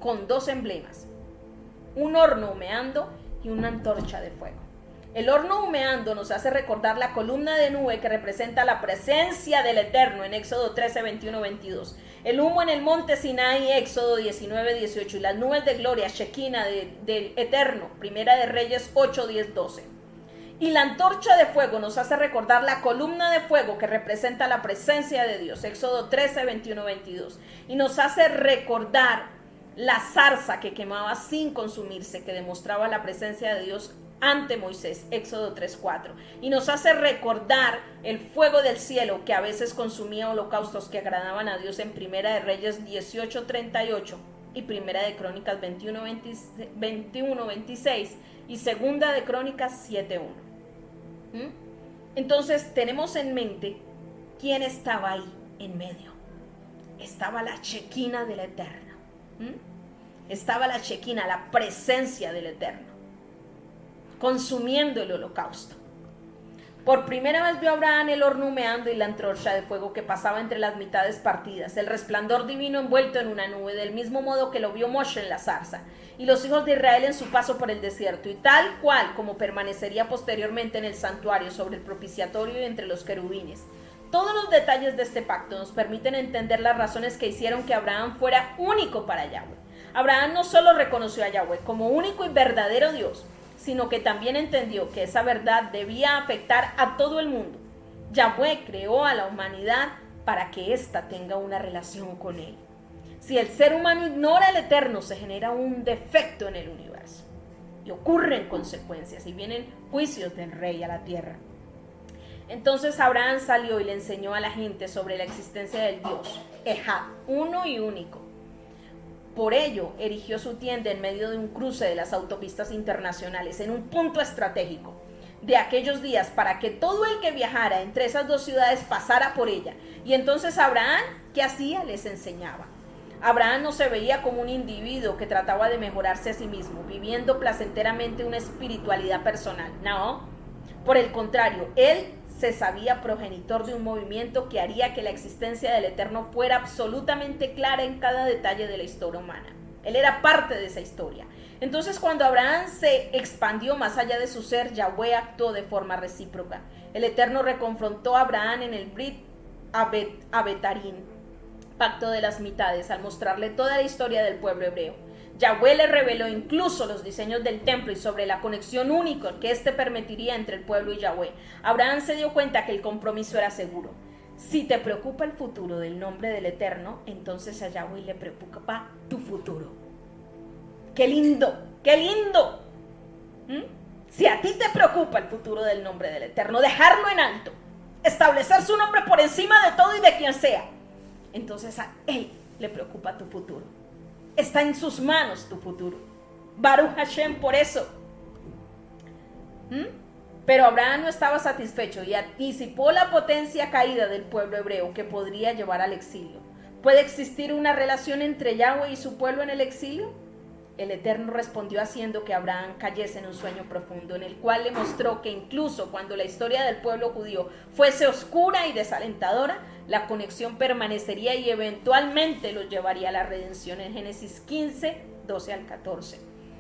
con 2 emblemas: un horno humeando y una antorcha de fuego. El horno humeando nos hace recordar la columna de nube que representa la presencia del Eterno en Éxodo 13, 21, 22. El humo en el monte Sinai, Éxodo 19, 18. Y las nubes de gloria, Shekinah del Eterno, Primera de Reyes 8, 10, 12. Y la antorcha de fuego nos hace recordar la columna de fuego que representa la presencia de Dios, Éxodo 13, 21, 22. Y nos hace recordar la zarza que quemaba sin consumirse, que demostraba la presencia de Dios ante Moisés, Éxodo 3:4, y nos hace recordar el fuego del cielo que a veces consumía holocaustos que agradaban a Dios en Primera de Reyes 18:38 y Primera de Crónicas 21:26 y Segunda de Crónicas 7:1. Entonces tenemos en mente quién estaba ahí en medio. Estaba la Shequina del Eterno. Estaba la Shequina, la presencia del Eterno, consumiendo el holocausto. Por primera vez vio Abraham el horno humeando y la antorcha de fuego que pasaba entre las mitades partidas, el resplandor divino envuelto en una nube, del mismo modo que lo vio Moshe en la zarza, y los hijos de Israel en su paso por el desierto, y tal cual como permanecería posteriormente en el santuario sobre el propiciatorio y entre los querubines. Todos los detalles de este pacto nos permiten entender las razones que hicieron que Abraham fuera único para Yahweh. Abraham no solo reconoció a Yahweh como único y verdadero Dios, sino que también entendió que esa verdad debía afectar a todo el mundo. Yahweh creó a la humanidad para que ésta tenga una relación con él. Si el ser humano ignora el Eterno, se genera un defecto en el universo y ocurren consecuencias y vienen juicios del rey a la tierra. Entonces Abraham salió y le enseñó a la gente sobre la existencia del Dios, Ejad, uno y único. Por ello, erigió su tienda en medio de un cruce de las autopistas internacionales, en un punto estratégico de aquellos días, para que todo el que viajara entre esas dos ciudades pasara por ella. Y entonces Abraham, ¿qué hacía? Les enseñaba. Abraham no se veía como un individuo que trataba de mejorarse a sí mismo, viviendo placenteramente una espiritualidad personal. No, por el contrario, él se sabía progenitor de un movimiento que haría que la existencia del Eterno fuera absolutamente clara en cada detalle de la historia humana. Él era parte de esa historia. Entonces, cuando Abraham se expandió más allá de su ser, Yahweh actuó de forma recíproca. El Eterno reconfrontó a Abraham en el Brit Abetarín, pacto de las mitades, al mostrarle toda la historia del pueblo hebreo. Yahweh le reveló incluso los diseños del templo y sobre la conexión única que éste permitiría entre el pueblo y Yahweh. Abraham se dio cuenta que el compromiso era seguro. Si te preocupa el futuro del nombre del Eterno, entonces a Yahweh le preocupa tu futuro. ¡Qué lindo! ¡Qué lindo! Si a ti te preocupa el futuro del nombre del Eterno, dejarlo en alto, establecer su nombre por encima de todo y de quien sea, entonces a él le preocupa tu futuro. Está en sus manos tu futuro. Baruch Hashem por eso. Pero Abraham no estaba satisfecho y anticipó la potencia caída del pueblo hebreo que podría llevar al exilio. ¿Puede existir una relación entre Yahweh y su pueblo en el exilio? El Eterno respondió haciendo que Abraham cayese en un sueño profundo, en el cual le mostró que incluso cuando la historia del pueblo judío fuese oscura y desalentadora, la conexión permanecería y eventualmente los llevaría a la redención, en Génesis 15, 12 al 14.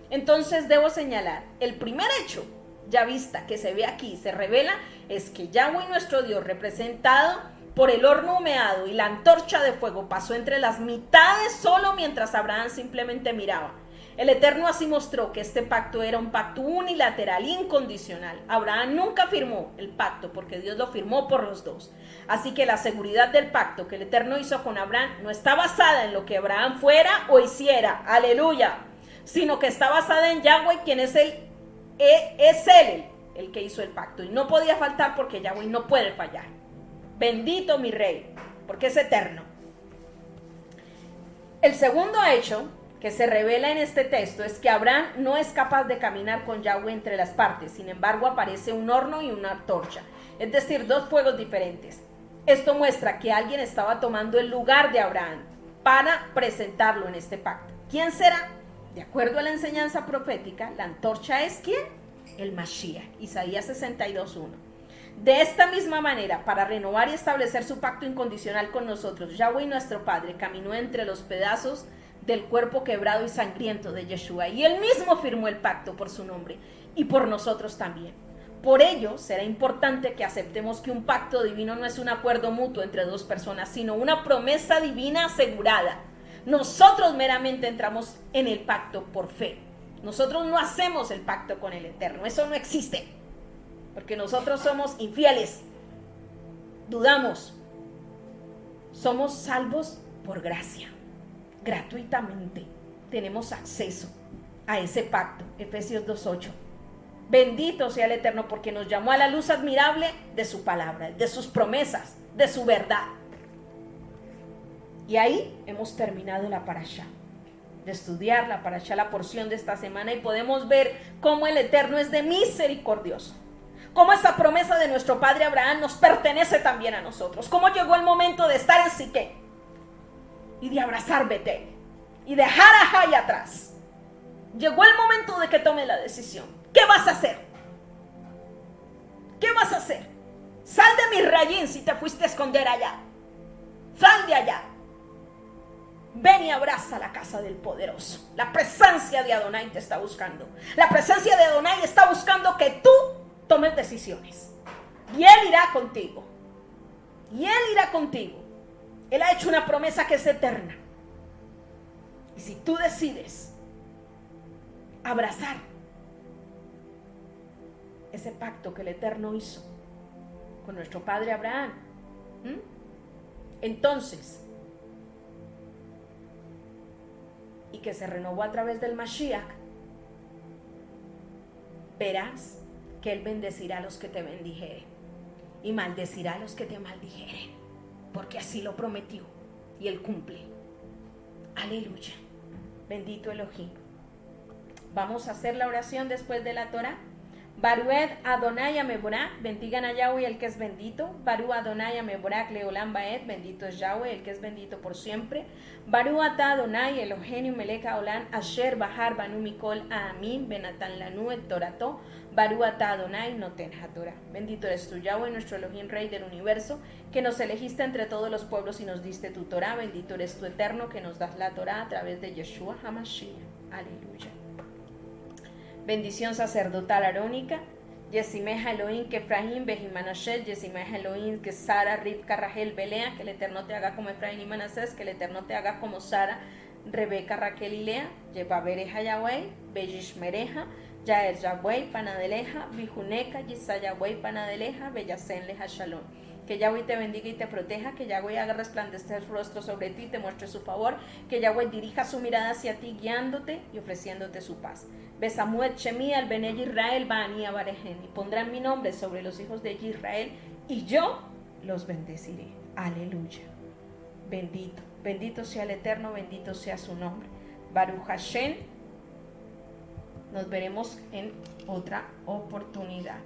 Entonces debo señalar, el primer hecho, ya vista, que se ve aquí, se revela, es que Yahweh nuestro Dios, representado por el horno humeado y la antorcha de fuego, pasó entre las mitades solo mientras Abraham simplemente miraba. El Eterno así mostró que este pacto era un pacto unilateral, incondicional. Abraham nunca firmó el pacto porque Dios lo firmó por los dos. Así que la seguridad del pacto que el Eterno hizo con Abraham no está basada en lo que Abraham fuera o hiciera, aleluya, sino que está basada en Yahweh, quien es él el que hizo el pacto. Y no podía faltar porque Yahweh no puede fallar. Bendito mi rey, porque es eterno. El segundo hecho que se revela en este texto es que Abraham no es capaz de caminar con Yahweh entre las partes. Sin embargo, aparece un horno y una antorcha, es decir, dos fuegos diferentes. Esto muestra que alguien estaba tomando el lugar de Abraham para presentarlo en este pacto. ¿Quién será? De acuerdo a la enseñanza profética, la antorcha es ¿quién? El Mashiach, Isaías 62:1. De esta misma manera, para renovar y establecer su pacto incondicional con nosotros, Yahweh nuestro Padre caminó entre los pedazos del cuerpo quebrado y sangriento de Yeshua, y él mismo firmó el pacto por su nombre y por nosotros también. Por ello, será importante que aceptemos que un pacto divino no es un acuerdo mutuo entre dos personas, sino una promesa divina asegurada. Nosotros meramente entramos en el pacto por fe. Nosotros no hacemos el pacto con el Eterno, eso no existe, porque nosotros somos infieles, dudamos, somos salvos por gracia, gratuitamente, tenemos acceso a ese pacto. Efesios 2:8. Bendito sea el Eterno porque nos llamó a la luz admirable de su palabra, de sus promesas, de su verdad. Y ahí hemos terminado la parashá, de estudiar la parashá, la porción de esta semana, y podemos ver cómo el Eterno es de misericordioso, cómo esa promesa de nuestro padre Abraham nos pertenece también a nosotros, cómo llegó el momento de estar en Siquem y de abrazar Betel y dejar a Jai atrás. Llegó el momento de que tome la decisión. ¿Qué vas a hacer? ¿Qué vas a hacer? Sal de Misrayim si te fuiste a esconder allá. Sal de allá. Ven y abraza la casa del poderoso. La presencia de Adonai te está buscando. La presencia de Adonai está buscando que tú tomes decisiones. Y Él irá contigo. Y Él irá contigo. Él ha hecho una promesa que es eterna. Y si tú decides abrazar ese pacto que el Eterno hizo con nuestro padre Abraham, entonces, y que se renovó a través del Mashiach, verás que Él bendecirá a los que te bendijeren y maldecirá a los que te maldijeren, porque así lo prometió y Él cumple. Aleluya. Bendito Elohim. Vamos a hacer la oración después de la Torah. Barued Adonai Ameborá, bendigan a Yahweh el que es bendito. Baru Adonai Ameborá Leolam Baed, bendito es Yahweh el que es bendito por siempre. Baru Ata Adonai Elohenu Melech Haolam Asher Bahar Banu Mikol Amin Benatan Lanu et Torato. Baru Ata Adonai Noten HaTorah. Bendito eres tú, Yahweh, nuestro Elohim, Rey del universo, que nos elegiste entre todos los pueblos y nos diste tu Torah. Bendito eres tú, Eterno, que nos das la Torah a través de Yeshua HaMashiach. Aleluya. Bendición sacerdotal arónica. Yesimeja Elohim que Efraín, Bejimanashet, Yesimeja Elohim que Sara, Ribka, Rachel, Belea, que el Eterno te haga como Efraín y Manasés, que el Eterno te haga como Sara, Rebeca, Raquel y Lea, Yevabereja Yahweh, Bellishmereja, Yael Yahweh, Panadeleja, Bijuneca, Yisa Yahweh, Panadeleja, Bellasen Leja Shalom. Que Yahweh te bendiga y te proteja, que Yahweh haga resplandecer su rostro sobre ti, te muestre su favor, que Yahweh dirija su mirada hacia ti, guiándote y ofreciéndote su paz. Besamuet Shemi al Bene Israel Bani Abarehen, y pondrán mi nombre sobre los hijos de Israel, y yo los bendeciré. Aleluya. Bendito, bendito sea el Eterno, bendito sea su nombre. Baruch Hashem. Nos veremos en otra oportunidad.